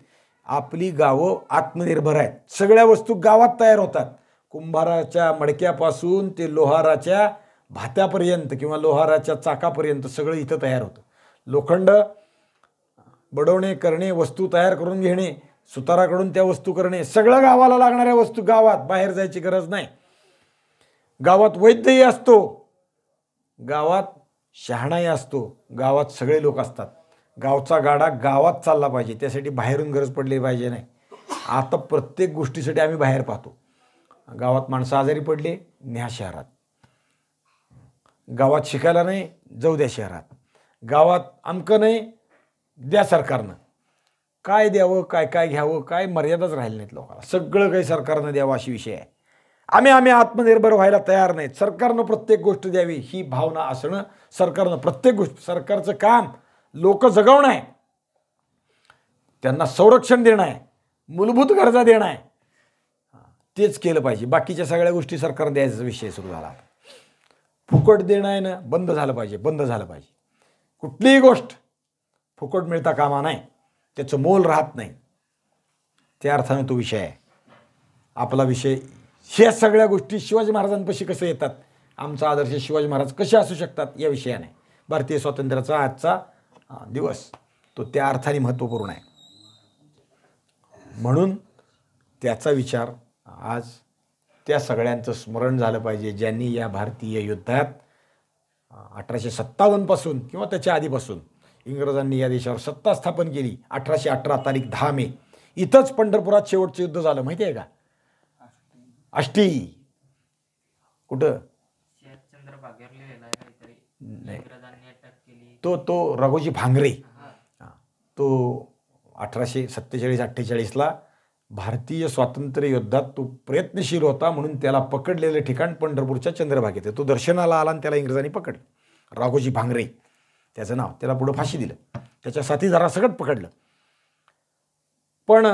आपली गावं आत्मनिर्भर आहेत. सगळ्या वस्तू गावात तयार होतात. कुंभाराच्या मडक्यापासून ते लोहाराच्या भात्यापर्यंत किंवा लोहाराच्या चाकापर्यंत सगळं इथं तयार होतं. लोखंड बडवणे करणे, वस्तू तयार करून घेणे, सुताराकडून त्या वस्तू करणे, सगळं गावाला लागणाऱ्या वस्तू गावात, बाहेर जायची गरज नाही. गावात वैद्यही असतो, गावात शहाणाही असतो, गावात सगळे लोक असतात. गावचा गाडा गावात चालला पाहिजे, त्यासाठी बाहेरून गरज पडली पाहिजे नाही. आता प्रत्येक गोष्टीसाठी आम्ही बाहेर पाहतो. गावात माणसं आजारी पडले, न्या शहरात. गावात शिकायला नाही, जाऊ द्या शहरात. गावात अमकं नाही, द्या सरकारनं. काय द्यावं, काय काय घ्यावं, काय मर्यादाच राहिली नाहीत लोकांना. सगळं काही सरकारनं द्यावं अशी विषय आहे. आम्ही आत्मनिर्भर व्हायला तयार नाहीत. सरकारनं प्रत्येक गोष्ट द्यावी ही भावना असणं, सरकारनं प्रत्येक गोष्ट, सरकारचं काम लोक जगवणं आहे, त्यांना संरक्षण देणं आहे, मूलभूत गरजा देणं आहे, तेच केलं पाहिजे. बाकीच्या सगळ्या गोष्टी सरकार द्यायचा विषय सुरू झाला. फुकट देणं आहे ना, बंद झालं पाहिजे, बंद झालं पाहिजे. कुठलीही गोष्ट फुकट मिळता कामा नाही, त्याचं मोल राहत नाही. त्या अर्थाने तो विषय आहे आपला विषय. ह्या सगळ्या गोष्टी शिवाजी महाराजांपाशी कसं येतात, आमचा आदर्श शिवाजी महाराज कसे असू शकतात या विषयाने. भारतीय स्वातंत्र्याचा आजचा दिवस तो त्या अर्थाने महत्त्वपूर्ण आहे. म्हणून त्याचा विचार आज त्या सगळ्यांचं स्मरण झालं पाहिजे, ज्यांनी या भारतीय युद्धात 1857 पासून किंवा त्याच्या आधीपासून इंग्रजांनी या देशावर सत्ता स्थापन केली. 1818 तारीख 10 मे इथंच पंढरपुरात शेवटचं युद्ध झालं, माहिती आहे का? आष्टी. कुठं? तो राघोजी भांगरे, तो 1847-48ला भारतीय स्वातंत्र्य युद्धात तो प्रयत्नशील होता, म्हणून त्याला पकडलेलं ठिकाण पंढरपूरच्या चंद्रभागेत आहे. तो दर्शनाला आला आणि त्याला इंग्रजांनी पकडलं. राघोजी भांगरे त्याचं नाव. त्याला पुढं फाशी दिलं, त्याच्या साथीदारासकट पकडलं. पण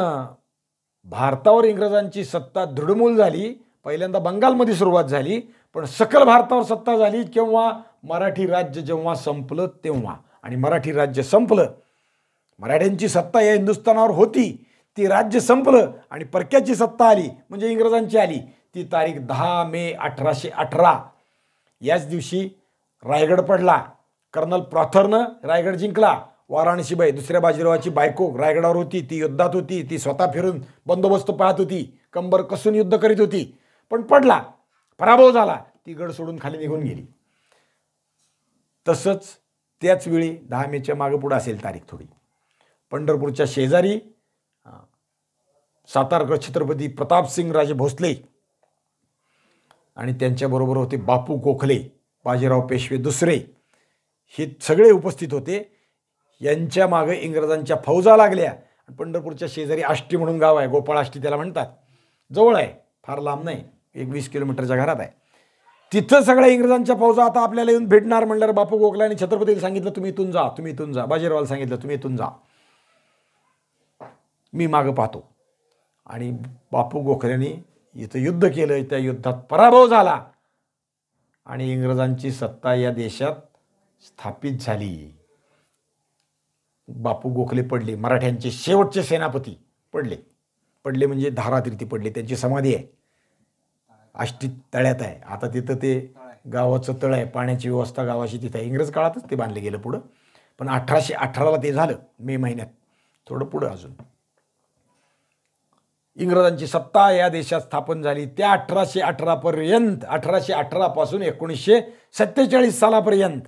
भारतावर इंग्रजांची सत्ता दृढमूल झाली. पहिल्यांदा बंगालमध्ये सुरुवात झाली, पण सकल भारतावर सत्ता झाली केव्हा? मराठी राज्य जेव्हा संपलं तेव्हा. आणि मराठी राज्य संपलं, मराठ्यांची सत्ता या हिंदुस्थानावर होती, ती राज्य संपलं आणि परक्याची सत्ता आली, म्हणजे इंग्रजांची आली. ती तारीख 10 मे 1818. याच दिवशी रायगड पडला. कर्नल प्रॉथरनं रायगड जिंकला. वाराणसीबाई, दुसऱ्या बाजीरावाची बायको, रायगडावर होती, ती युद्धात होती. ती स्वतः फिरून बंदोबस्त पाहत होती, कंबर कसून युद्ध करीत होती, पण पडला, पराभव झाला. ती गड सोडून खाली निघून गेली. तसंच त्याच वेळी 10 मेच्या मागं पुढं असेल तारीख थोडी, पंढरपूरच्या शेजारी सातारकर छत्रपती प्रतापसिंग राजे भोसले आणि त्यांच्याबरोबर होते बापू गोखले, बाजीराव पेशवे दुसरे, हे सगळे उपस्थित होते. यांच्या मागे इंग्रजांच्या फौजा लागल्या. पंढरपूरच्या शेजारी आष्टी म्हणून गाव आहे, गोपाळ आष्टी त्याला म्हणतात, जवळ आहे, फार लांब नाही, 20 किलोमीटरच्या घरात आहे. तिथं सगळ्या इंग्रजांच्या फौजा आता आपल्याला येऊन भेटणार म्हणल्यावर बापू गोखले आणि छत्रपतीला सांगितलं तुम्ही इथून जा, तुम्ही इथून जा. बाजीरावाला सांगितलं तुम्ही इथून जा, मी मागं पाहतो. आणि बापू गोखलेंनी इथं युद्ध केलं. त्या युद्धात पराभव झाला आणि इंग्रजांची सत्ता या देशात स्थापित झाली. बापू गोखले पडले, मराठ्यांचे शेवटचे सेनापती पडले म्हणजे धारातीर्थी पडले. त्यांची समाधी आहे आष्टी तळ्यात आहे. आता तिथं ते गावाचं तळ आहे, पाण्याची व्यवस्था गावाची तिथं आहे. इंग्रज काळातच ते बांधले गेलं पुढं, पण 1818ला ते झालं, मे महिन्यात. थोडं पुढं अजून इंग्रजांची सत्ता या देशात स्थापन झाली. त्या 1818 पर्यंत, 1818 पासून 1947 सालापर्यंत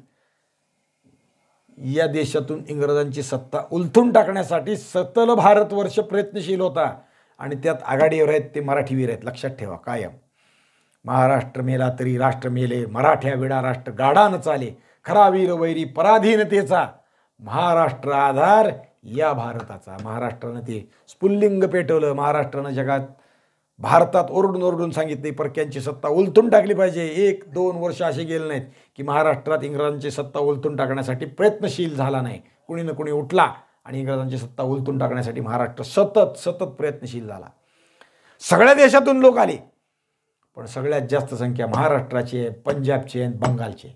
या देशातून इंग्रजांची सत्ता उलथून टाकण्यासाठी सकल भारतवर्ष प्रयत्नशील होता. आणि त्यात आघाडीवर आहेत ते मराठीवीर आहेत, लक्षात ठेवा कायम. महाराष्ट्र मेला तरी राष्ट्र मेले, मराठ्या विडा राष्ट्र गाडा न चाले, खरा वीर वैरी पराधीनतेचा, महाराष्ट्र आधार या भारताचा. महाराष्ट्रानं ते स्फुल्लिंग पेटवलं. महाराष्ट्रानं जगात, भारतात ओरडून ओरडून सांगितले परक्यांची सत्ता उलथून टाकली पाहिजे. 1-2 वर्ष असे गेले नाहीत की महाराष्ट्रात इंग्रजांची सत्ता उलथून टाकण्यासाठी प्रयत्नशील झाला नाही. कुणी ना कुणी उठला आणि इंग्रजांची सत्ता उलथून टाकण्यासाठी महाराष्ट्र सतत प्रयत्नशील झाला. सगळ्या देशातून लोक आले, पण सगळ्यात जास्त संख्या महाराष्ट्राची आहे, पंजाबची आहे, बंगालची.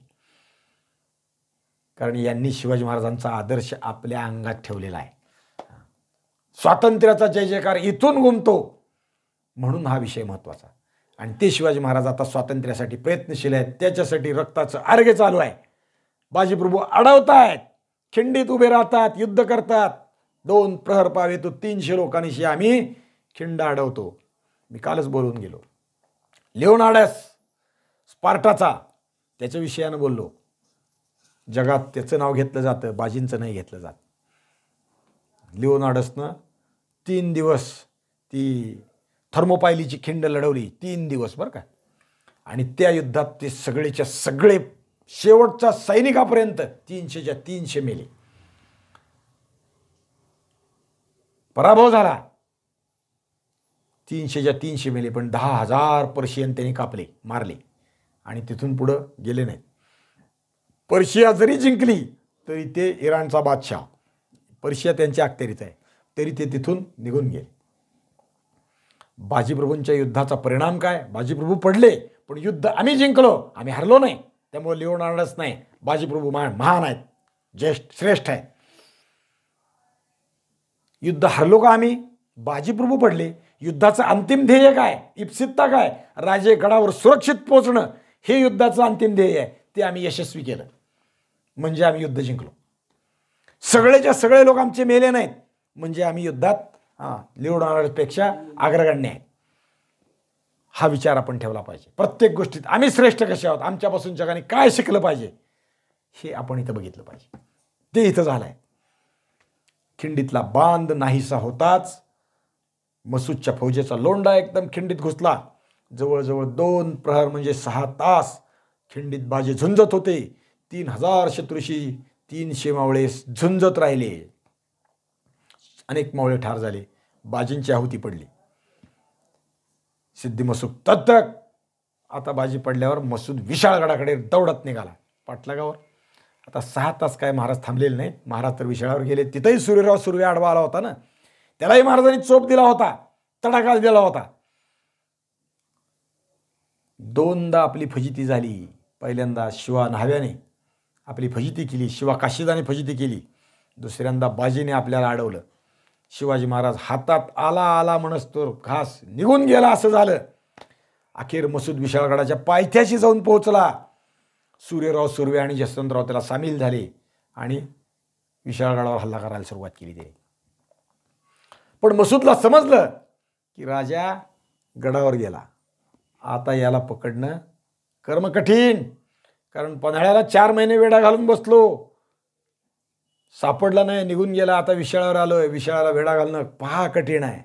कारण यांनी शिवाजी महाराजांचा आदर्श आपल्या अंगात ठेवलेला आहे. स्वातंत्र्याचा जय जयकार इथून घुमतो. म्हणून हा विषय महत्त्वाचा. आणि ते शिवाजी महाराज आता स्वातंत्र्यासाठी प्रयत्नशील आहेत. त्याच्यासाठी रक्ताचं अर्घ्य चालू आहे. बाजीप्रभू अडवतायत, खिंडीत उभे राहतात, युद्ध करतात. 2 प्रहर पावे तो 300 लोकांशी आम्ही खिंड अडवतो. मी कालच बोलून गेलो. लिओनार्डस स्पार्टाचा त्याच्या विषयानं बोललो. जगात त्याचं नाव घेतलं जातं, बाजींचं नाही घेतलं जात. लिओनार्डसनं 3 दिवस ती थर्मोपायलीची खिंड लढवली. 3 दिवस बरं का. आणि त्या युद्धात ते सगळेच्या सगळे शेवटच्या सैनिकापर्यंत 300च्या 300 मेले. पराभव झाला. 300च्या 300 मेले. पण 10,000 पर्शियन त्यांनी कापले, मारले आणि तिथून पुढं गेले नाहीत. पर्शिया जरी जिंकली तरी ते इराणचा बादशाह, पर्शिया त्यांच्या अखत्यारीत आहे, तरी ते तिथून निघून गेले. बाजीप्रभूंच्या युद्धाचा परिणाम काय? बाजीप्रभू पडले, पण युद्ध आम्ही जिंकलो, आम्ही हरलो नाही. त्यामुळे लिओनार्डस नाही, बाजीप्रभू महान आहेत, ज्येष्ठ श्रेष्ठ आहेत. युद्ध हरलो का आम्ही? बाजीप्रभू पडले. युद्धाचं अंतिम ध्येय काय? इप्सितता काय? राजे गडावर सुरक्षित पोहोचणं हे युद्धाचं अंतिम ध्येय आहे. ते आम्ही यशस्वी केलं, म्हणजे आम्ही युद्ध जिंकलो. सगळेच्या सगळे लोक आमचे मेले नाहीत, म्हणजे आम्ही युद्धात लिओनार्डसपेक्षा अग्रगण्य आहे. हा विचार आपण ठेवला पाहिजे. प्रत्येक गोष्टीत आम्ही श्रेष्ठ कसे आहोत, आमच्यापासून जगाने काय शिकलं पाहिजे हे आपण इथं बघितलं पाहिजे. ते इथं झालं आहे. खिंडीतला बांध नाहीसा होताच मसूदच्या फौजेचा लोंढा एकदम खिंडीत घुसला. जवळजवळ 2 प्रहर म्हणजे 6 तास खिंडीत बाजे झुंजत होते. 3,000 शत्रूशी 300 मावळे झुंजत राहिले. अनेक मावळे ठार झाले. बाजींची आहुती पडली. सिद्धी मसूद तत्तक. आता बाजी पडल्यावर मसूद विशाळगडाकडे दौडत निघाला पाटलागावर. आता 6 तास काय महाराज थांबलेले नाहीत. महाराज तर विशाळावर गेले. तिथंही सूर्यराव सुर्वे आडवा आला होता ना, त्यालाही महाराजांनी चोप दिला होता, तडाखा दिला होता. 2दा आपली फजिती झाली. पहिल्यांदा शिवा न्हाव्याने आपली फजिती केली, शिवा काशीदाने फजिती केली. दुसऱ्यांदा बाजीने आपल्याला अडवलं. शिवाजी महाराज हातात आला आला म्हणसतो घास निघून गेला असं झालं. अखेर मसूद विशाळगडाच्या पायथ्याशी जाऊन पोहोचला. सूर्यराव सुर्वे आणि जसवंतराव त्याला सामील झाले आणि विशाळगडावर हल्ला करायला सुरुवात केली. ते पण मसूदला समजलं की राजा गडावर गेला, आता याला पकडणं कर्म कठीण. कारण पन्हाळ्याला 4 महिने वेढा घालून बसलो, सापडला नाही, निघून गेला. आता विशाळावर आलोय, विशाळाला वेढा घालणं पहा कठीण आहे.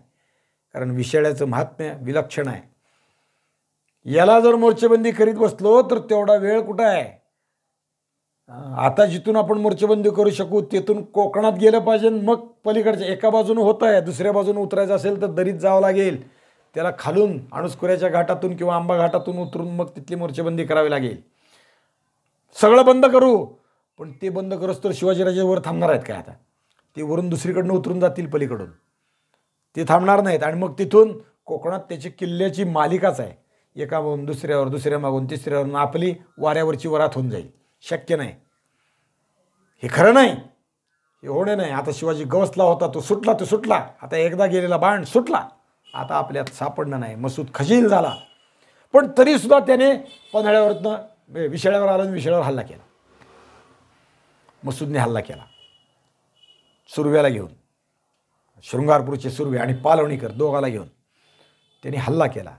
कारण विशाळ्याचं महात्म्य विलक्षण आहे. याला जर मोर्चेबंदी करीत बसलो तर तेवढा वेळ कुठं आहे? आता जिथून आपण मोर्चेबंदी करू शकू तिथून कोकणात गेलं पाहिजे. मग पलीकडच्या एका बाजूने होत आहे, दुसऱ्या बाजूने उतरायचं असेल तर दरीत जावं लागेल. त्याला खालून अणुस्कुऱ्याच्या घाटातून किंवा आंबा घाटातून उतरून मग तिथली मोर्चेबंदी करावी लागेल. सगळं बंद करू, पण ते बंद करूच तर शिवाजीराजे वर थांबणार आहेत काय? आता ते वरून दुसरीकडनं उतरून जातील पलीकडून, ते थांबणार नाहीत. आणि मग तिथून कोकणात त्याची किल्ल्याची मालिकाच आहे. एका मागून दुसऱ्यावर, दुसऱ्या मागून तिसऱ्यावर आपली वाऱ्यावरची वरात होऊन जाईल. शक्य नाही, हे खरं नाही, हे होणे नाही. आता शिवाजी गवसला होता, तो सुटला, तो सुटला. आता एकदा गेलेला बाण सुटला, आता आपल्यात सापडणं नाही. मसूद खजील झाला, पण तरीसुद्धा त्याने पन्हाळ्यावरनं विशाळ्यावर आला आणि विशाळ्यावर हल्ला केला. मसूदने हल्ला केला सुर्व्याला घेऊन, शृंगारपूरचे सुर्वे आणि पालवणीकर दोघाला घेऊन त्यांनी हल्ला केला.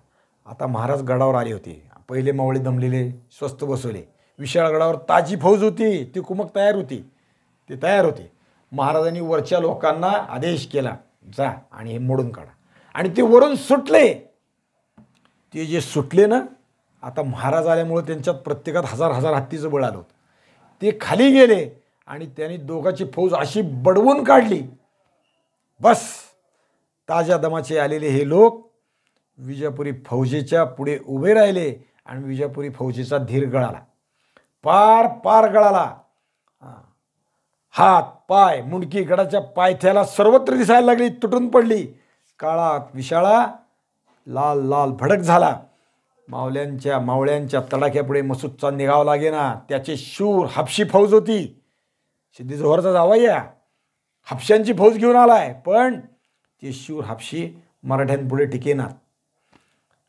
आता महाराज गडावर आले होते. पहिले मावळे दमलेले स्वस्थ बसवले. विशाळगडावर ताजी फौज होती, ती कुमक तयार होती, ते तयार होते. महाराजांनी वरच्या लोकांना आदेश केला, जा आणि हे मोडून काढा. आणि ते वरून सुटले. ते जे सुटले ना, आता महाराज आल्यामुळे त्यांच्यात प्रत्येकात 1000 हत्तीचं बळ आलं होतं. ते खाली गेले आणि त्यांनी दोघांची फौज अशी बडवून काढली. बस ताज्या दमाचे आलेले हे लोक विजापुरी फौजेच्या पुढे उभे राहिले आणि विजापुरी फौजेचा धीर गळाला, पार पार गळाला. हात पाय मुंडकी गडाच्या पायथ्याला सर्वत्र दिसायला लागली, तुटून पडली. काळा विशाळा लाल लाल भडक झाला. मावळ्यांच्या तडाख्यापुढे मसूदचा निघाव लागेना. त्याचे शूर हापशी फौज होती. सिद्धी जोहरचा जावई हापशांची फौज घेऊन आलाय, पण ते शूर हापशी मराठ्यांपुढे टिकेनात.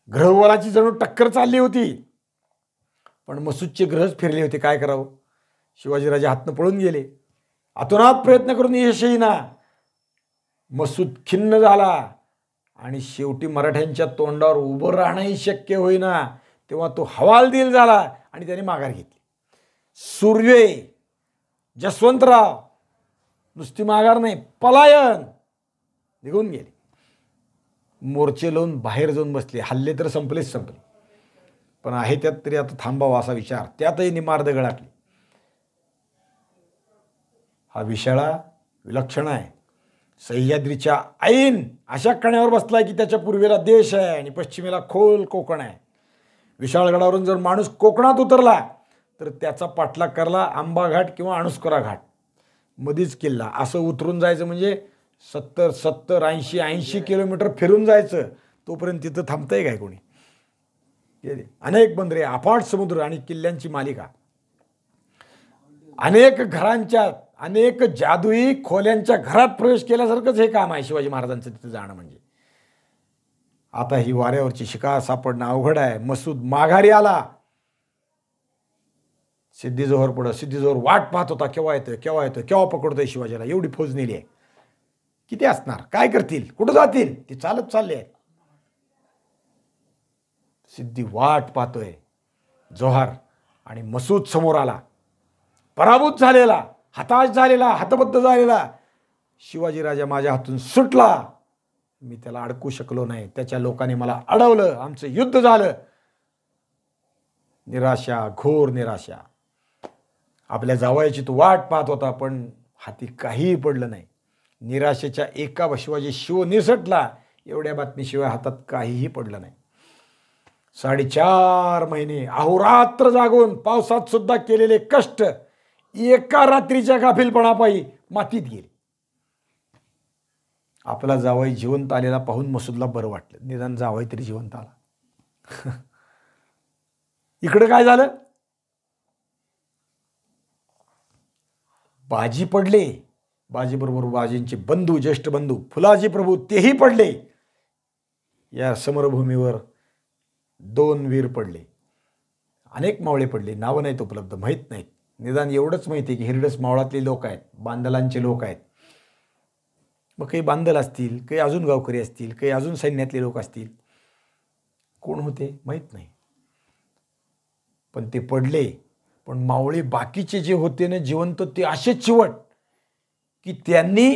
ग्रहवालाची जणू टक्कर चालली होती, पण मसूदचे ग्रहच फिरले होते. काय करावं? शिवाजीराजे हातनं पळून गेले. अतोनात प्रयत्न करून यश येईना. मसूद खिन्न झाला आणि शेवटी मराठ्यांच्या तोंडावर उभं राहणंही शक्य होईना. तेव्हा तो हवालदिल झाला आणि त्याने माघार घेतली. सुर्वे, जसवंतराव नुसती माघार नाही, पलायन, निघून गेले. मोर्चे लावून बाहेर जाऊन बसले. हल्ले तर संपलेच संपले, पण आहे त्यात तरी आता थांबावा असा विचार. त्यातही निमार्द गळाकली. हा विशाळा विलक्षण आहे. सह्याद्रीच्या ऐन अशा कण्यावर बसलाय की त्याच्या पूर्वेला देश आहे आणि पश्चिमेला खोल कोकण आहे. विशाळगडावरून जर माणूस कोकणात उतरला तर त्याचा पाठलाग करला आंबा घाट किंवा अणुस्कुरा घाट, मधीच किल्ला. असं उतरून जायचं म्हणजे 70, 80 किलोमीटर फिरून जायचं. तोपर्यंत तिथं थांबतंय काय कोणी? अनेक बंदरे, अफाट समुद्र आणि किल्ल्यांची मालिका. अनेक घरांच्या, अनेक जादुई खोल्यांच्या घरात प्रवेश केल्यासारखंच हे काम आहे शिवाजी महाराजांचं तिथं जाणं म्हणजे. आता ही वाऱ्यावरची शिकार सापडणं अवघड आहे. मसूद माघारी आला. सिद्धी जोहर वाट पाहत होता, केव्हा येतोय, केव्हा पकडतोय शिवाजीला. एवढी फौज नेली आहे. किती असणार, काय करतील, कुठं जातील? ती चालत चालले आहेत. सिद्धी वाट पाहतोय. जोहर आणि मसूद समोर आला. पराभूत झालेला, हताश झालेला, हतबद्ध झालेला. शिवाजीराजा माझ्या हातून सुटला. मी त्याला अडकू शकलो नाही. त्याच्या लोकांनी मला अडवलं. आमचं युद्ध झालं. निराशा, घोर निराशा. आपल्या जावयाची तो वाट पाहत होता, पण हाती काहीही पडलं नाही. निराशेच्या एका शिवाजी शिव निसटला. एवढ्या बातमीशिवाय हातात काहीही पडलं नाही. 4.5 महिने अहोरात्र जागून पावसात सुद्धा केलेले कष्ट एका रात्रीच्या गाफीलपणापायी मातीत गेले. आपला जावई जिवंत आलेला पाहून मसूदला बरं वाटलं. निदान जावई तरी जिवंत आला. इकडे काय झालं? बाजी पडले. बाजीबरोबर बाजींचे बंधू, ज्येष्ठ बंधू फुलाजी प्रभू तेही पडले. या समरभूमीवर 2 वीर पडले. अनेक मावळे पडले. नावं नाहीत उपलब्ध, माहीत नाहीत. निदान एवढंच माहिती आहे की हिरडस मावळातले लोक आहेत, बांदलांचे लोक आहेत. मग काही बांदल असतील, काही अजून गावकरी असतील, काही अजून सैन्यातले लोक असतील. कोण होते माहीत नाही, पण ते पडले. पण मावळे बाकीचे जे होते ना जिवंत, ते असे चिवट की त्यांनी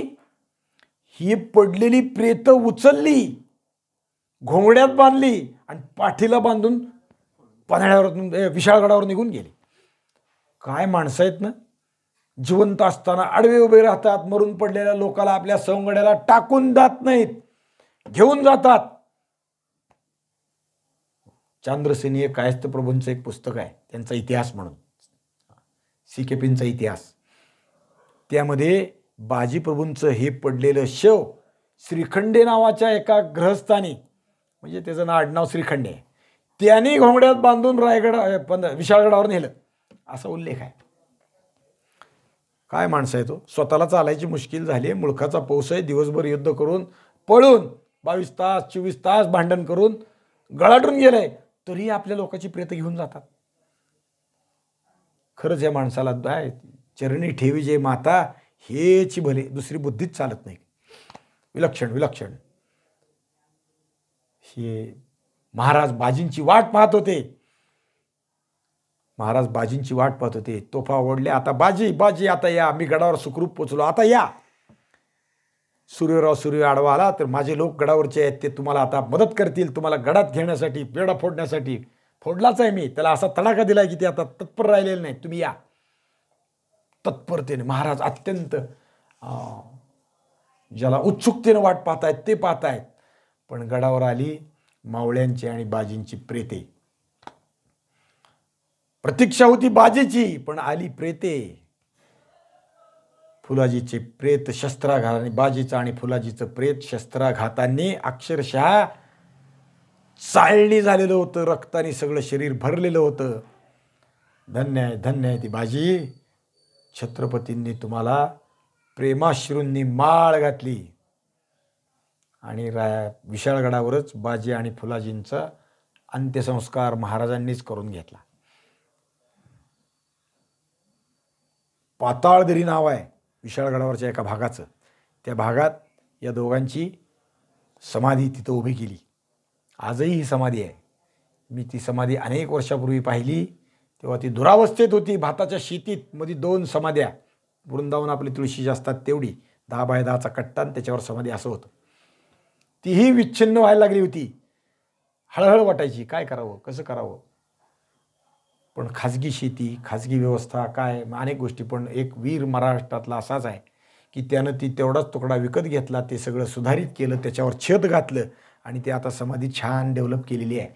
ही पडलेली प्रेत उचलली, घोंगड्यात बांधली आणि पाठीला बांधून पन्हाळ्यावर, विशाळगडावर निघून गेले. काय माणसं आहेत ना. जिवंत असताना आडवे उभे राहतात. मरून पडलेल्या लोकाला आपल्या सवंगड्याला टाकून जात नाहीत, घेऊन जातात. चांद्रसेनीय कायस्थ प्रभूंचं एक पुस्तक आहे, त्यांचा इतिहास म्हणून, सीकेपींचा इतिहास. त्यामध्ये बाजीप्रभूंचं हे पडलेलं शव श्रीखंडे नावाच्या एका ग्रहस्थानी, म्हणजे त्याचं नाव आडनाव श्रीखंडे आहे, त्यांनी घोंगड्यात बांधून विशाळगडावर नेलं असा उल्लेख आहे. काय माणसं आहे तो. स्वतःला चालायची मुश्किल झाली. मुळखाचा पाऊस आहे. दिवसभर युद्ध करून पळून 22 तास 24 तास भांडण करून गळाटून गेलंय, तरी आपल्या लोकांची प्रेत घेऊन जातात. खरंच या माणसाला चरणी ठेवी जे माता, हेची भले, दुसरी बुद्धीच चालत नाही. विलक्षण विलक्षण. हे महाराज बाजींची वाट पाहत होते. महाराज बाजींची वाट पाहत होते. तोफा ओढल्या. आता बाजी बाजी आता या, मी गडावर सुखरूप पोचलो, आता या. सूर्य आडवा आला तर माझे लोक गडावरचे आहेत, ते तुम्हाला आता मदत करतील, तुम्हाला गडात घेण्यासाठी, बेडा फोडण्यासाठी. फोडलाच आहे मी, त्याला असा तडाखा दिलाय की ते आता तत्पर राहिलेले नाही, तुम्ही या. तत्परतेने महाराज अत्यंत ज्याला उत्सुकतेने वाट पाहतायत ते पाहतायत. पण गडावर आली मावळ्यांची आणि बाजींची प्रेते. प्रतीक्षा होती बाजीची, पण आली प्रेते. फुलाजीचे प्रेत शस्त्राघाताने, बाजीचं आणि फुलाजीचं प्रेत शस्त्राघातांनी अक्षरशः चाळणी झालेलं होतं. रक्ताने सगळं शरीर भरलेलं होतं. धन्य आहे, धन्य आहे ती बाजी. छत्रपतींनी तुम्हाला प्रेमाश्रूंनी माळ घातली. आणि विशाळगडावरच बाजी आणि फुलाजींचा अंत्यसंस्कार महाराजांनीच करून घेतला. पाताळदरी नाव आहे विशाळगडावरच्या एका भागाचं. त्या भागात या दोघांची समाधी तिथं उभी केली. आजही ही समाधी आहे. मी ती समाधी अनेक वर्षापूर्वी पाहिली, तेव्हा ती दुरावस्थेत होती. भाताच्या शेतीत मध्ये 2 समाध्या, वृंदावन आपली तुळशीची असतात तेवढी, 10 बाय 10चा कट्टा आणि त्याच्यावर समाधी असं होतं. तीही विच्छिन्न व्हायला लागली होती. हळहळ वाटायची, काय करावं, कसं करावं. पण खाजगी शेती, खाजगी व्यवस्था, काय अनेक गोष्टी. पण एक वीर महाराष्ट्रातला असाच आहे की त्यानं ती तेवढाच तुकडा विकत घेतला, ते सगळं सुधारित केलं, त्याच्यावर छत घातलं आणि ते आता समाधी छान डेव्हलप केलेली आहे.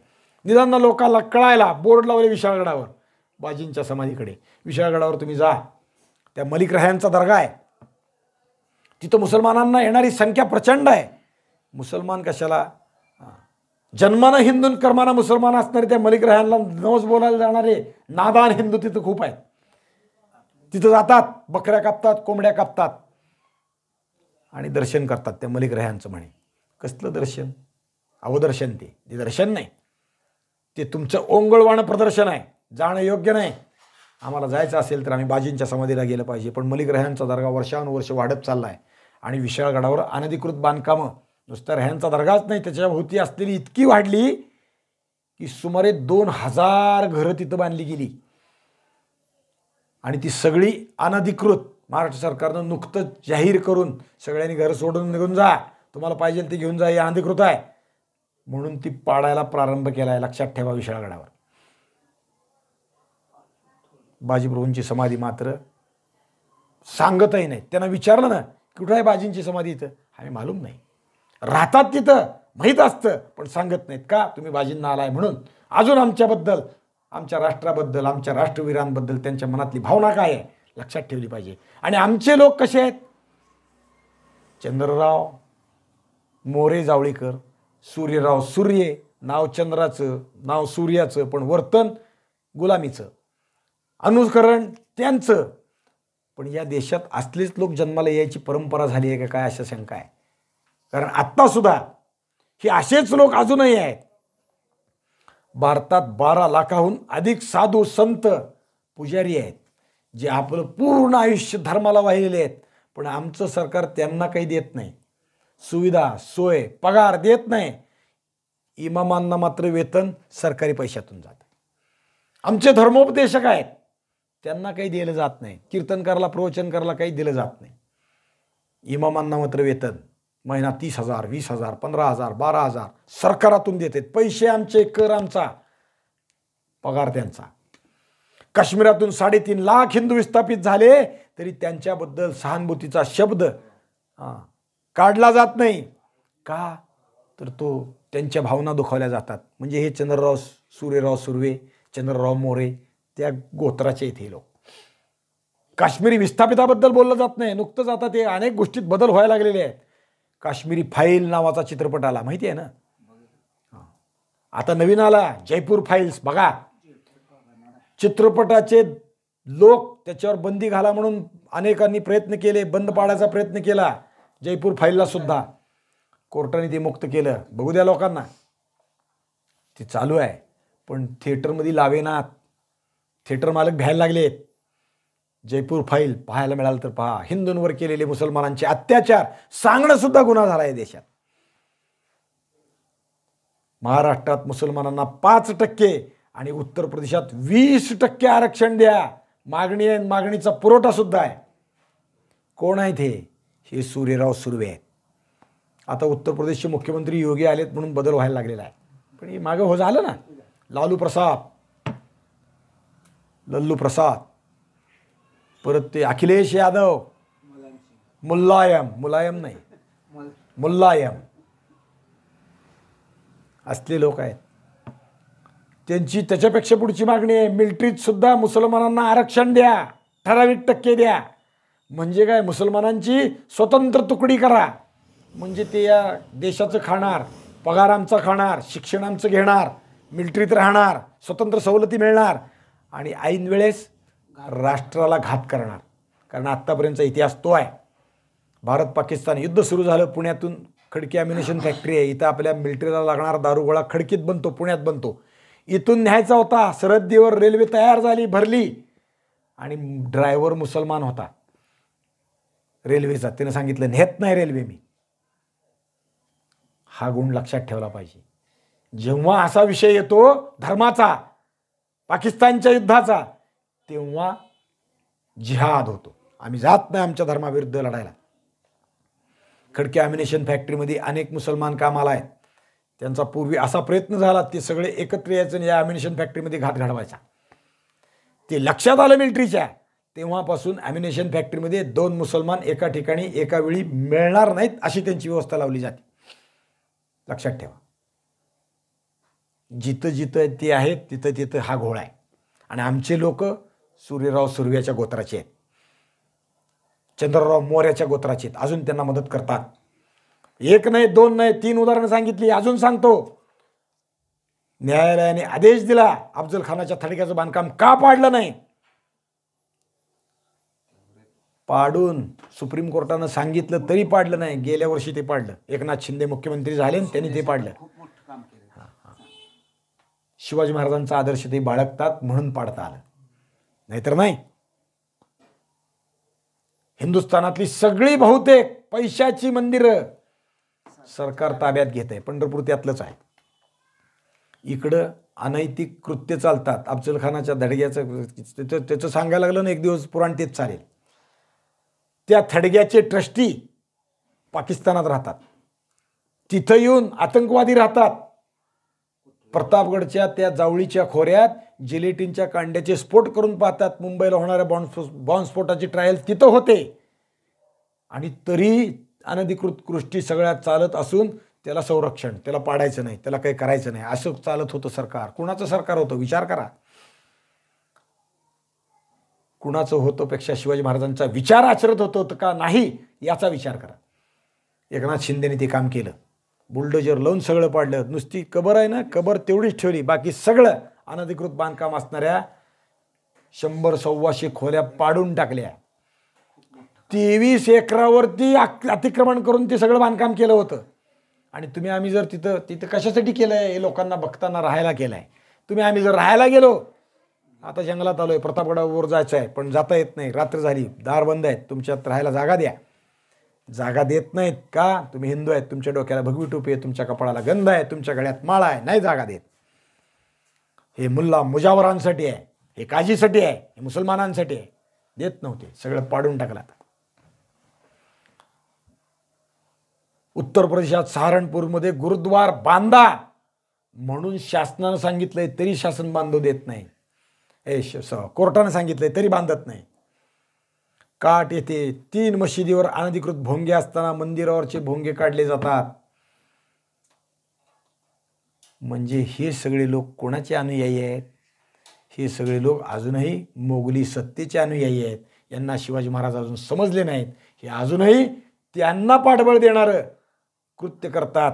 निदान लोकांना कळायला बोर्ड लावले विशाळगडावर बाजींच्या समाधीकडे. विशाळगडावर तुम्ही जा, त्या मलिक रायांचा दर्गा आहे, तिथं मुसलमानांना येणारी संख्या प्रचंड आहे. मुसलमान कशाला, जन्मानं हिंदू कर्मानं मुसलमान असणारे त्या मलिक रायांना नवस बोलायला जाणारे नादान हिंदू तिथं खूप आहेत. तिथं जातात, बकऱ्या कापतात, कोंबड्या कापतात आणि दर्शन करतात त्या मलिक रायांचं. म्हणे कसलं दर्शन, अवदर्शन, ते दर्शन नाही, ते तुमचं ओंगळवाणं प्रदर्शन आहे. जाणं योग्य नाही. आम्हाला जायचं असेल तर आम्ही बाजींच्या समाधीला गेलं पाहिजे. पण मलिक रायांचा दर्गा वर्षानुवर्ष वाढत चालला आहे आणि विशाळगडावर अनधिकृत बांधकामं, नुसत्या राह्यांचा दर्गाच नाही, त्याच्या भोवती असलेली इतकी वाढली की सुमारे 2000 घरं तिथं बांधली गेली आणि ती सगळी अनधिकृत. महाराष्ट्र सरकारनं नुकतंच जाहीर करून सगळ्यांनी घर सोडून निघून जा, तुम्हाला पाहिजे ते घेऊन जा, हे अनधिकृत आहे म्हणून ती पाडायला प्रारंभ केला आहे. लक्षात ठेवा. विशाळगडावर बाजीप्रभूंची समाधी मात्र सांगतही नाही. त्यांना विचारलं ना कुठं आहे बाजींची समाधी, इथं आम्ही मालूम नाही. राहतात तिथं माहीत असतं पण सांगत नाहीत. का, तुम्ही बाजींना आलाय म्हणून. अजून आमच्याबद्दल, आमच्या राष्ट्राबद्दल, आमच्या राष्ट्रवीरांबद्दल त्यांच्या मनातली भावना काय आहे लक्षात ठेवली पाहिजे. आणि आमचे लोक कसे आहेत, चंद्रराव मोरे जावळीकर, सूर्यराव सूर्ये, नाव चंद्राचं, नाव सूर्याचं, पण वर्तन गुलामीचं, अनुकरण त्यांचं. पण या देशात असलेच लोक जन्माला यायची परंपरा झाली आहे का काय, अशा शंका आहे. कारण आत्तासुद्धा हे असेच लोक अजूनही आहेत. भारतात 12 लाखाहून अधिक साधू, संत, पुजारी आहेत जे आपलं पूर्ण आयुष्य धर्माला वाहिलेले आहेत. पण आमचं सरकार त्यांना काही देत नाही, सुविधा, सोय, पगार देत नाही. इमामांना मात्र वेतन सरकारी पैशातून जातं. आमचे धर्मोपदेशक आहेत, त्यांना काही दिलं जात नाही. कीर्तनकाराला, प्रवचनकाराला काही दिलं जात नाही. इमामांना मात्र वेतन महिना 30,000, 20,000, 15,000, 12,000 सरकारातून देतात. पैसे आमचे, कर आमचा, पगार त्यांचा. काश्मीरातून 3.5 लाख हिंदू विस्थापित झाले तरी त्यांच्याबद्दल सहानुभूतीचा शब्द काढला जात नाही. का, तर तो त्यांच्या भावना दुखावल्या जातात. म्हणजे हे चंद्रराव सूर्यराव सुर्वे, चंद्रराव मोरे त्या गोत्राचे इथे लोक. काश्मीरी विस्थापिताबद्दल बोललं जात नाही. नुकतंच आता ते अनेक गोष्टीत बदल व्हायला लागलेले आहेत. काश्मीरी फाईल नावाचा चित्रपट आला, माहिती आहे ना. आता नवीन आला जयपूर फाईल्स. बघा, चित्रपटाचे लोक त्याच्यावर बंदी घाला म्हणून अनेकांनी प्रयत्न केले, बंद पाडायचा प्रयत्न केला. जयपूर फाईलला सुद्धा कोर्टाने ते मुक्त केलं. बघू द्या लोकांना, ते चालू आहे. पण थिएटरमध्ये लावेनात, थिएटर मालक भ्यायला लागलेत. जयपूर फाईल पाहायला मिळालं तर पहा. हिंदूंवर केलेले मुसलमानांचे अत्याचार सांगणं सुद्धा गुन्हा झाला आहे देशात. महाराष्ट्रात मुसलमानांना 5% आणि उत्तर प्रदेशात 20% आरक्षण द्या. मागणी आहे, मागणीचा पुरवठा सुद्धा आहे. कोण आहेत हे सूर्यराव सुर्वे आहेत. आता उत्तर प्रदेशचे मुख्यमंत्री योगी आलेत म्हणून बदल व्हायला लागलेला आहे. पण हे मागं झालं ना, लालू प्रसाद, लल्लू प्रसाद, परत ते अखिलेश यादव, मुलायम नाही, मुलायम असले लोक आहेत. त्यांची त्याच्यापेक्षा पुढची मागणी आहे, मिलिटरीत सुद्धा मुसलमानांना आरक्षण द्या, ठराविक टक्के द्या. म्हणजे काय, मुसलमानांची स्वतंत्र तुकडी करा. म्हणजे ते या देशाचं खाणार, पगार आमचा खाणार, शिक्षण आमचं घेणार, मिलिटरीत राहणार, स्वतंत्र सवलती मिळणार आणि ऐन वेळेस राष्ट्राला घात करणार. कारण आत्तापर्यंतचा इतिहास तो आहे. भारत पाकिस्तान युद्ध सुरू झालं पुण्यातून खडकी ॲम्युनिशन फॅक्टरी आहे, इथं आपल्या मिलिटरीला लागणारा दारूगोळा खडकीत बनतो, पुण्यात बनतो. इथून न्यायचा होता, सरहद्दीवर रेल्वे तयार झाली, भरली, आणि ड्रायव्हर मुसलमान होता रेल्वेचा. त्यानं सांगितलं नेत नाही रेल्वे मी. हा गुण लक्षात ठेवला पाहिजे. जेव्हा असा विषय येतो धर्माचा, पाकिस्तानच्या युद्धाचा, तेव्हा जिहाद होतो. आम्ही जात नाही आमच्या धर्माविरुद्ध लढायला. खडकी ॲम्युनिशन फॅक्टरीमध्ये अनेक मुसलमान कामाला आहेत. त्यांचा पूर्वी असा प्रयत्न झाला, ते सगळे एकत्र यायचं आणि या ॲम्युनिशन फॅक्टरीमध्ये घात घडवायचा. ते लक्षात आलं मिलिटरीच्या, तेव्हापासून ॲम्युनिशन फॅक्टरीमध्ये 2 मुसलमान एका ठिकाणी एका वेळी मिळणार नाहीत, अशी त्यांची व्यवस्था लावली जाते. लक्षात ठेवा. जिथं जिथं ते आहेत तिथं तिथं हा घोळ आहे. आणि आमचे लोक सूर्यराव सुर्व्याच्या गोत्राचे आहेत, चंद्रराव मोर्याच्या गोत्राचे आहेत, अजून त्यांना मदत करतात. 1 नाही 2 नाही 3 उदाहरणं सांगितली, अजून सांगतो. न्यायालयाने आदेश दिला अफजल खानाच्या थडग्याचं बांधकाम का पाडलं नाही. पाडून सुप्रीम कोर्टानं सांगितलं तरी पाडलं नाही. गेल्या वर्षी ते पाडलं. एकनाथ शिंदे मुख्यमंत्री झाले त्यांनी ते पाडलं. शिवाजी महाराजांचा आदर्श ते बाळगतात म्हणून पाडता आलं, नाहीतर नाही. हिंदुस्थानातली सगळी बहुतेक पैशाची मंदिरं सरकार ताब्यात घेत आहे. पंढरपूर त्यातलंच आहे. इकडं अनैतिक कृत्य चालतात. अफजल खानाच्या धडग्याचं त्याचं सांगायला लागलं ना एक दिवस पुराण तेच चालेल. त्या थडग्याचे ट्रस्टी पाकिस्तानात राहतात, तिथं येऊन आतंकवादी राहतात. प्रतापगडच्या त्या जावळीच्या खोऱ्यात जिलेटिनच्या कांड्याचे स्फोट करून पाहतात. मुंबईला होणाऱ्या बॉम्बस्फोटाची ट्रायल तिथं होते. आणि तरी अनधिकृत कृष्टी सगळ्यात चालत असून त्याला संरक्षण, त्याला पाडायचं नाही, त्याला काही करायचं नाही, असं चालत होतं सरकार. कुणाचं सरकार होतं विचार करा. कुणाचं होतं पेक्षा शिवाजी महाराजांचा विचार आचरत होतं का नाही याचा विचार करा. एकनाथ शिंदेने ते काम केलं. बुलडोजर लावून सगळं पाडलं. नुसती कबर आहे ना, कबर तेवढीच ठेवली, बाकी सगळं अनधिकृत बांधकाम असणाऱ्या 100-125 खोल्या पाडून टाकल्या. 23 एकरावरती अतिक्रमण करून ते सगळं बांधकाम केलं होतं. आणि तुम्ही आम्ही जर तिथं कशासाठी केलं आहे, हे लोकांना बघताना राहायला केलं आहे. तुम्ही आम्ही जर राहायला गेलो, आता जंगलात आलो आहे, प्रतापगडावर जायचं आहे पण जाता येत नाही, रात्र झाली, दार बंद आहेत, तुमच्यात राहायला जागा द्या. जागा देत नाहीत का? तुम्ही हिंदू आहेत, तुमच्या डोक्याला भगवी टोपी आहे, तुमच्या कपाळाला गंध आहे, तुमच्या गळ्यात माळा आहे, नाही जागा देत. हे मुल्ला मुजावरांसाठी आहे, हे काजीसाठी आहे, हे मुसलमानांसाठी आहे. देत नव्हते, सगळं पाडून टाकलं. उत्तर प्रदेशात सहारणपूरमध्ये गुरुद्वार बांधा म्हणून शासनानं सांगितलंय तरी शासन बांधू देत नाही. कोर्टानं सांगितलंय तरी बांधत नाही. काट येथे 3 मशिदीवर अनधिकृत भोंगे असताना मंदिरावरचे भोंगे काढले जातात. म्हणजे हे सगळे लोक कोणाचे अनुयायी आहेत? हे सगळे लोक अजूनही मोगली सत्तेचे अनुयायी आहेत. यांना शिवाजी महाराज अजून समजले नाहीत. हे अजूनही त्यांना पाठबळ देणारं कृत्य करतात.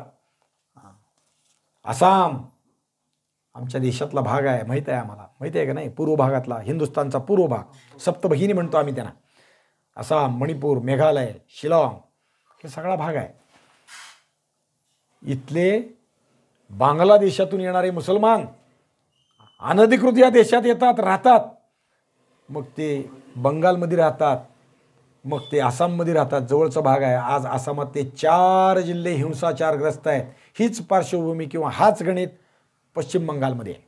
आसाम आमच्या देशातला भाग आहे, माहीत आहे आम्हाला, माहिती आहे का नाही? पूर्व भागातला, हिंदुस्थानचा पूर्व भाग, सप्तभगिनी म्हणतो आम्ही त्यांना. आसाम, मणिपूर, मेघालय, शिलाँग हे सगळा भाग आहे. इथले बांगलादेशातून येणारे मुसलमान अनधिकृत या देशात येतात, राहतात. मग ते बंगालमध्ये राहतात, मग ते आसाममध्ये राहतात, जवळचा भाग आहे. आज आसामात ते 4 जिल्हे हिंसाचारग्रस्त आहेत. हीच पार्श्वभूमी किंवा हाच गणित पश्चिम बंगालमध्ये आहे.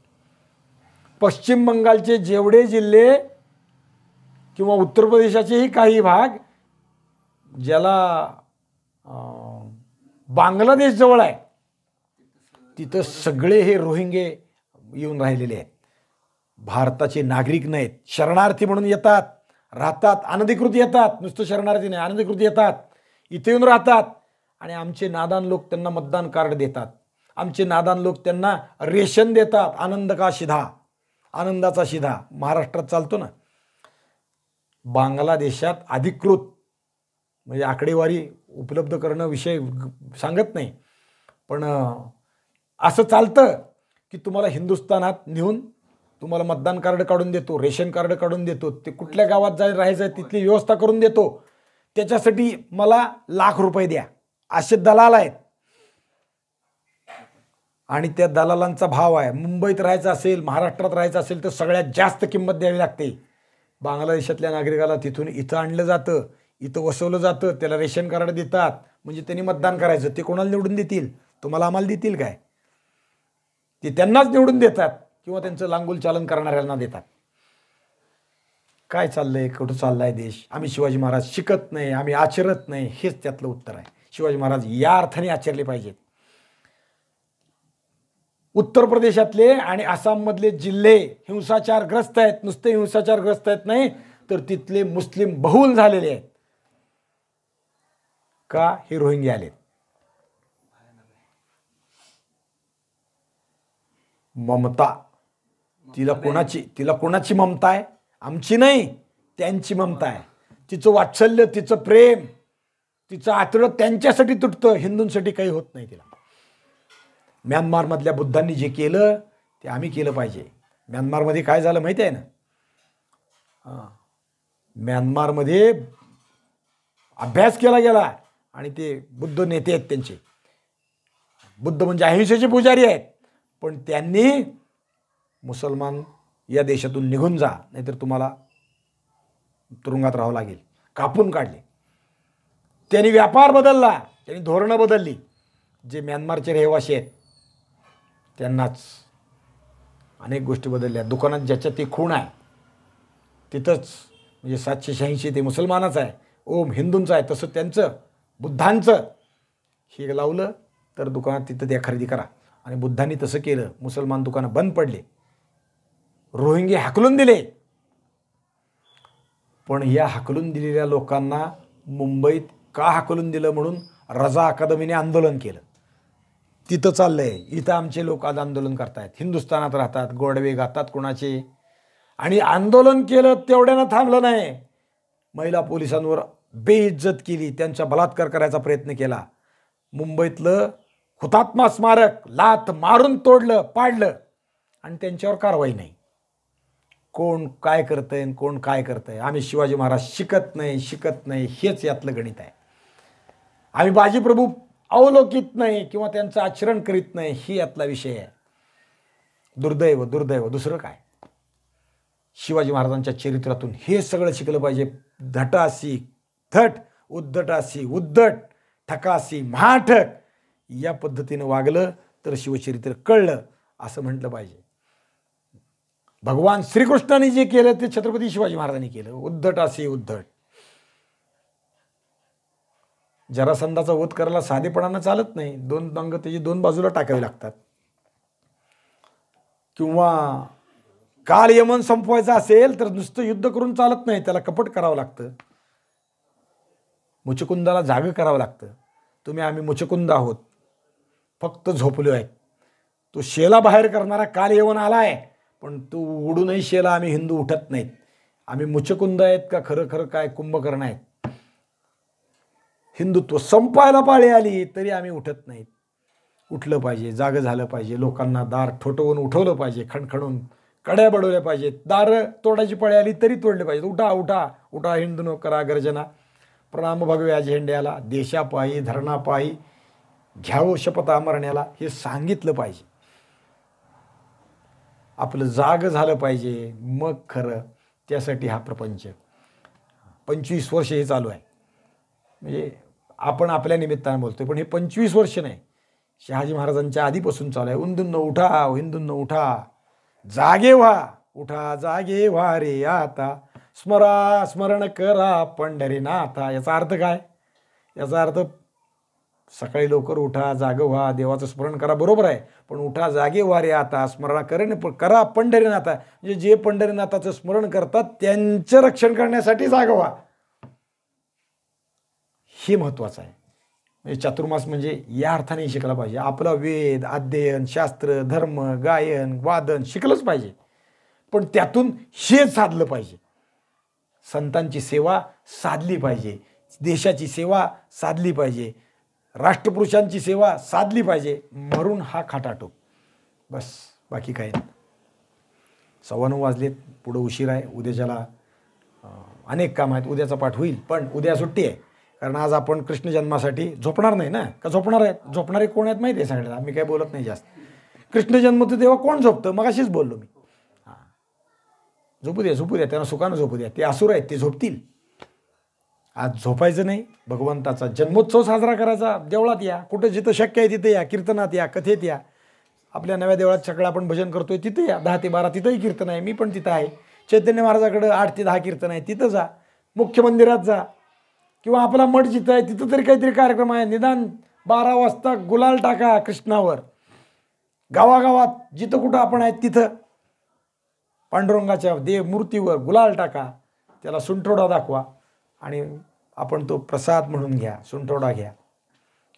पश्चिम बंगालचे जेवढे जिल्हे किंवा उत्तर प्रदेशाचेही काही भाग ज्याला बांगलादेश जवळ आहे, तिथं सगळे हे रोहिंगे येऊन राहिलेले आहेत. भारताचे नागरिक नाहीत, शरणार्थी म्हणून येतात, राहतात, अनधिकृत येतात. नुसतं शरणार्थी नाही, अनधिकृत येतात, इथे येऊन राहतात. आणि आमचे नादान लोक त्यांना मतदान कार्ड देतात, आमचे नादान लोक त्यांना रेशन देतात. आनंद का शिधा, आनंदाचा शिधा महाराष्ट्रात चालतो ना. बांगलादेशात अधिकृत म्हणजे आकडेवारी उपलब्ध करणं विषय सांगत नाही, पण असं चालतं की तुम्हाला हिंदुस्थानात नेऊन तुम्हाला मतदान कार्ड काढून देतो, रेशन कार्ड काढून देतो, ते कुठल्या गावात जायला राहायचं आहे तिथली व्यवस्था करून देतो. त्याच्यासाठी मला लाख रुपये द्या. असे दलाल आहेत. आणि त्या दलालांचा भाव आहे. मुंबईत राहायचं असेल, महाराष्ट्रात राहायचं असेल तर सगळ्यात जास्त किंमत द्यावी लागते. बांगलादेशातल्या नागरिकाला तिथून इथं आणलं जातं, इथं वसवलं जातं, त्याला रेशन कार्ड देतात, म्हणजे त्यांनी मतदान करायचं. ते कोणाला निवडून देतील? तुम्हाला आम्हाला देतील काय? ते त्यांनाच निवडून देतात किंवा त्यांचं लांगुल चालन करणाऱ्यांना देतात. काय चाललंय? कुठं चाललाय देश? आम्ही शिवाजी महाराज शिकत नाही, आम्ही आचरत नाही, हेच त्यातलं उत्तर आहे. शिवाजी महाराज या अर्थाने आचरले पाहिजेत. उत्तर प्रदेशातले आणि आसाममधले जिल्हे हिंसाचारग्रस्त आहेत. नुसते हिंसाचारग्रस्त आहेत नाही तर तिथले मुस्लिम बहुल झालेले आहेत. का? हे रोहिंग्या आले. ममता तिला कोणाची ममता आहे? आमची नाही, त्यांची ममता आहे. तिचं वात्सल्य, तिचं प्रेम, तिचं आतडं त्यांच्यासाठी तुटतं, हिंदूंसाठी काही होत नाही तिला. म्यानमारमधल्या बुद्धांनी जे केलं ते आम्ही केलं पाहिजे. म्यानमारमध्ये काय झालं माहिती आहे ना? म्यानमारमध्ये अभ्यास केला गेला आणि ते बुद्ध नेते आहेत त्यांचे. बुद्ध म्हणजे अहिंसेचे पुजारी आहेत. पण त्यांनी मुसलमान या देशातून निघून जा, नाहीतर तुम्हाला तुरुंगात राहावं लागेल, कापून काढले. त्यांनी व्यापार बदलला, त्यांनी धोरणं बदलली. जे म्यानमारचे रहिवासी आहेत त्यांनाच अनेक गोष्टी बदलल्या. दुकानात ज्याच्या ती खूण आहे तिथंच, म्हणजे 786 ते मुसलमानाचं आहे, ओम हिंदूंचं आहे, तसं त्यांचं बुद्धांचं हे लावलं तर दुकानात तिथं त्या खरेदी करा. आणि बुद्धांनी तसं केलं, मुसलमान दुकानं बंद पडले, रोहिंगे हाकलून दिले. पण या हाकलून दिलेल्या लोकांना मुंबईत का हाकलून दिलं म्हणून रजा अकादमीने आंदोलन केलं. तिथं चाललंय, इथं आमचे लोक आज आंदोलन करतायत, हिंदुस्थानात राहतात, गोडवे गातात कोणाचे. आणि आंदोलन केलं तेवढ्यानं थांबलं नाही, महिला पोलिसांवर बेइज्जत केली, त्यांचा बलात्कार करायचा प्रयत्न केला. मुंबईतलं हुतात्मा स्मारक लाथ मारून तोडलं, पाडलं, आणि त्यांच्यावर कारवाई नाही. कोण काय करतंय, कोण काय करतंय? आम्ही शिवाजी महाराज शिकत नाही, हेच यातलं गणित आहे. आम्ही बाजीप्रभू अवलोकित नाही किंवा त्यांचं आचरण करीत नाही, ही यातला विषय आहे. दुर्दैव, दुसरं काय? शिवाजी महाराजांच्या चरित्रातून हे सगळं शिकलं पाहिजे. धटासी धट, उद्धटासी उद्धट, ठकासी महाठक, या पद्धतीनं वागलं तर शिवचरित्र कळलं असं म्हटलं पाहिजे. भगवान श्रीकृष्णाने जे केलं ते छत्रपती शिवाजी महाराजांनी केलं. उद्धटासी उद्धट. जरासंधाचा वध करायला साधेपणानं चालत नाही, दोन अंग त्याची दोन बाजूला टाकावी लागतात. किंवा काल यमन संपवायचा असेल तर नुसतं युद्ध करून चालत नाही, त्याला कपट करावं लागतं. मुचकुंदाला जागं करावं लागतं. आम्ही मुचकुंद आहोत, फक्त झोपलो आहे. तो शेला बाहेर करणारा काल यवन आलाय, पण तू उडूनही शेला. आम्ही हिंदू उठत नाहीत. आम्ही मुचकुंद आहेत का खरं काय कुंभकर्ण आहेत? हिंदुत्व संपायला पाळी आली तरी आम्ही उठत नाहीत. उठलं पाहिजे, जागं झालं पाहिजे. लोकांना दार ठोठवून उठवलं पाहिजे, खणखणून कड्या बडवल्या पाहिजेत. दार तोडायची पाळी आली तरी तोडले पाहिजेत. उठा उठा उठा, हिंदूनो करा गर्जना, प्रणाम भगव्या झेंड्याला, देशापायी धरणापायी घ्यावं शपथा मरण्याला, हे सांगितलं पाहिजे. आपलं जाग झालं पाहिजे, मग खरं. त्यासाठी हा प्रपंच 25 वर्ष हे चालू आहे. म्हणजे आपण आपल्या निमित्तानं बोलतोय, पण हे 25 वर्ष नाही, शहाजी महाराजांच्या आधीपासून चालू आहे. हिंदूंनो उठा, हिंदूंनो उठा, जागे व्हा, उठा जागे व्हा रे आता, स्मरण करा पंढरीनाथा. याचा अर्थ काय? याचा अर्थ सकाळी लवकर उठा, जागे व्हा, देवाचं स्मरण करा, बरोबर आहे. पण उठा जागे व्हा रे आता, स्मरण करा पंढरीनाथा. म्हणजे जे पंढरीनाथाचं स्मरण करतात त्यांचं रक्षण करण्यासाठी जागे व्हा, हे महत्त्वाचं आहे. म्हणजे चातुर्मास म्हणजे या अर्थाने शिकला पाहिजे. आपला वेद, अध्ययन, शास्त्र, धर्म, गायन, वादन शिकलंच पाहिजे, पण त्यातून हे साधलं पाहिजे. संतांची सेवा साधली पाहिजे, देशाची सेवा साधली पाहिजे, राष्ट्रपुरुषांची सेवा साधली पाहिजे. म्हणून हा खाटाटोप, बस, बाकी काय नाही. 9:15 वाजलेत, पुढं उशीर आहे. उद्याच्याला अनेक काम आहेत. उद्याचा पाठ होईल, पण उद्या सुट्टी आहे. कारण आज आपण कृष्ण जन्मासाठी झोपणार नाही ना, का झोपणार आहेत? झोपणारे कोण आहेत माहिती आहे सगळ्याला, मी काय बोलत नाही जास्त. कृष्ण जन्मतो तेव्हा कोण झोपतं? मग अशीच बोललो मी. हां, झोपू द्या त्यांना सुखानं झोपू द्या. ते असुर आहेत, ते झोपतील. आज झोपायचं नाही, भगवंताचा जन्मोत्सव साजरा करायचा. देवळात या, कुठं जिथं शक्य आहे तिथे या, कीर्तनात या, कथेत या. आपल्या नव्या देवळात सगळं आपण भजन करतोय तिथे या. 10 ते 12 तिथंही कीर्तन आहे, मी पण तिथं आहे. चैतन्य महाराजाकडं 8 ते 10 कीर्तन आहे, तिथं जा. मुख्य मंदिरात जा, किंवा आपला मठ जिथं आहे तिथं तरी काहीतरी कार्यक्रम आहे. निदान 12 वाजता गुलाल टाका कृष्णावर. गावागावात जिथं कुठं आपण आहे तिथं पांडुरंगाच्या मूर्तीवर गुलाल टाका, त्याला सुंठोडा दाखवा आणि आपण तो प्रसाद म्हणून घ्या. सुंठोडा घ्या,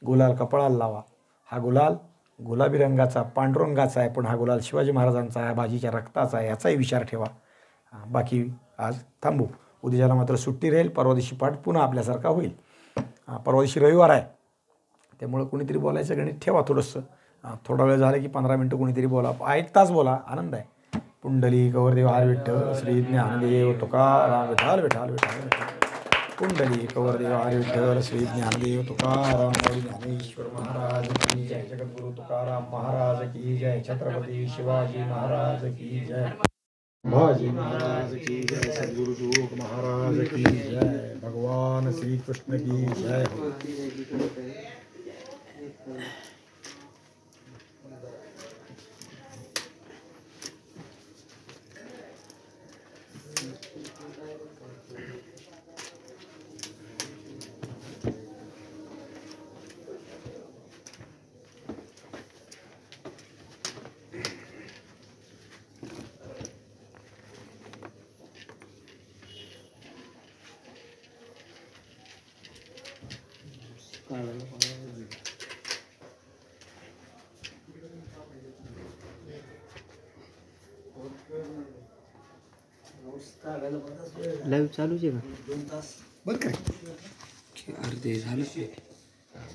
गुलाल कपाळाला लावा. हा गुलाल गुलाबी रंगाचा, पांडुरंगाचा आहे, पण हा गुलाल शिवाजी महाराजांचा आहे, बाजीच्या रक्ताचा आहे, याचाही विचार ठेवा. बाकी आज थांबू. उद्याला मात्र सुट्टी राहील. परवा दिवशी पाठ पुन्हा आपल्यासारखा होईल. परवा दिवशी रविवार आहे, त्यामुळं कुणीतरी बोलायचं गणित ठेवा थोडंसं. थोडा वेळ झाला की 15 मिनटं कुणीतरी बोला, 1 तास बोला, आनंद आहे. पुंडली कवरदेव हर विठ्ठल श्री ज्ञानदेव तुकाराम विठाल विठाल विठाल विठाल. पुंडली कवरदेव हर विठ्ठल श्री ज्ञानदेव तुकाराम ज्ञानेश्वर महाराज की जय. जगद्गुरु तुकाराम महाराज की जय. छत्रपती शिवाजी महाराज की जय. भाजी महाराज की जय. सद्गुरु जोग महाराज की जय. भगवान श्री कृष्ण की जय. लाईव्ह चालूच आहे का? बंद कर. अर्धे झालं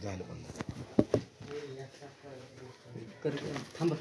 झालं बंद. थांबा.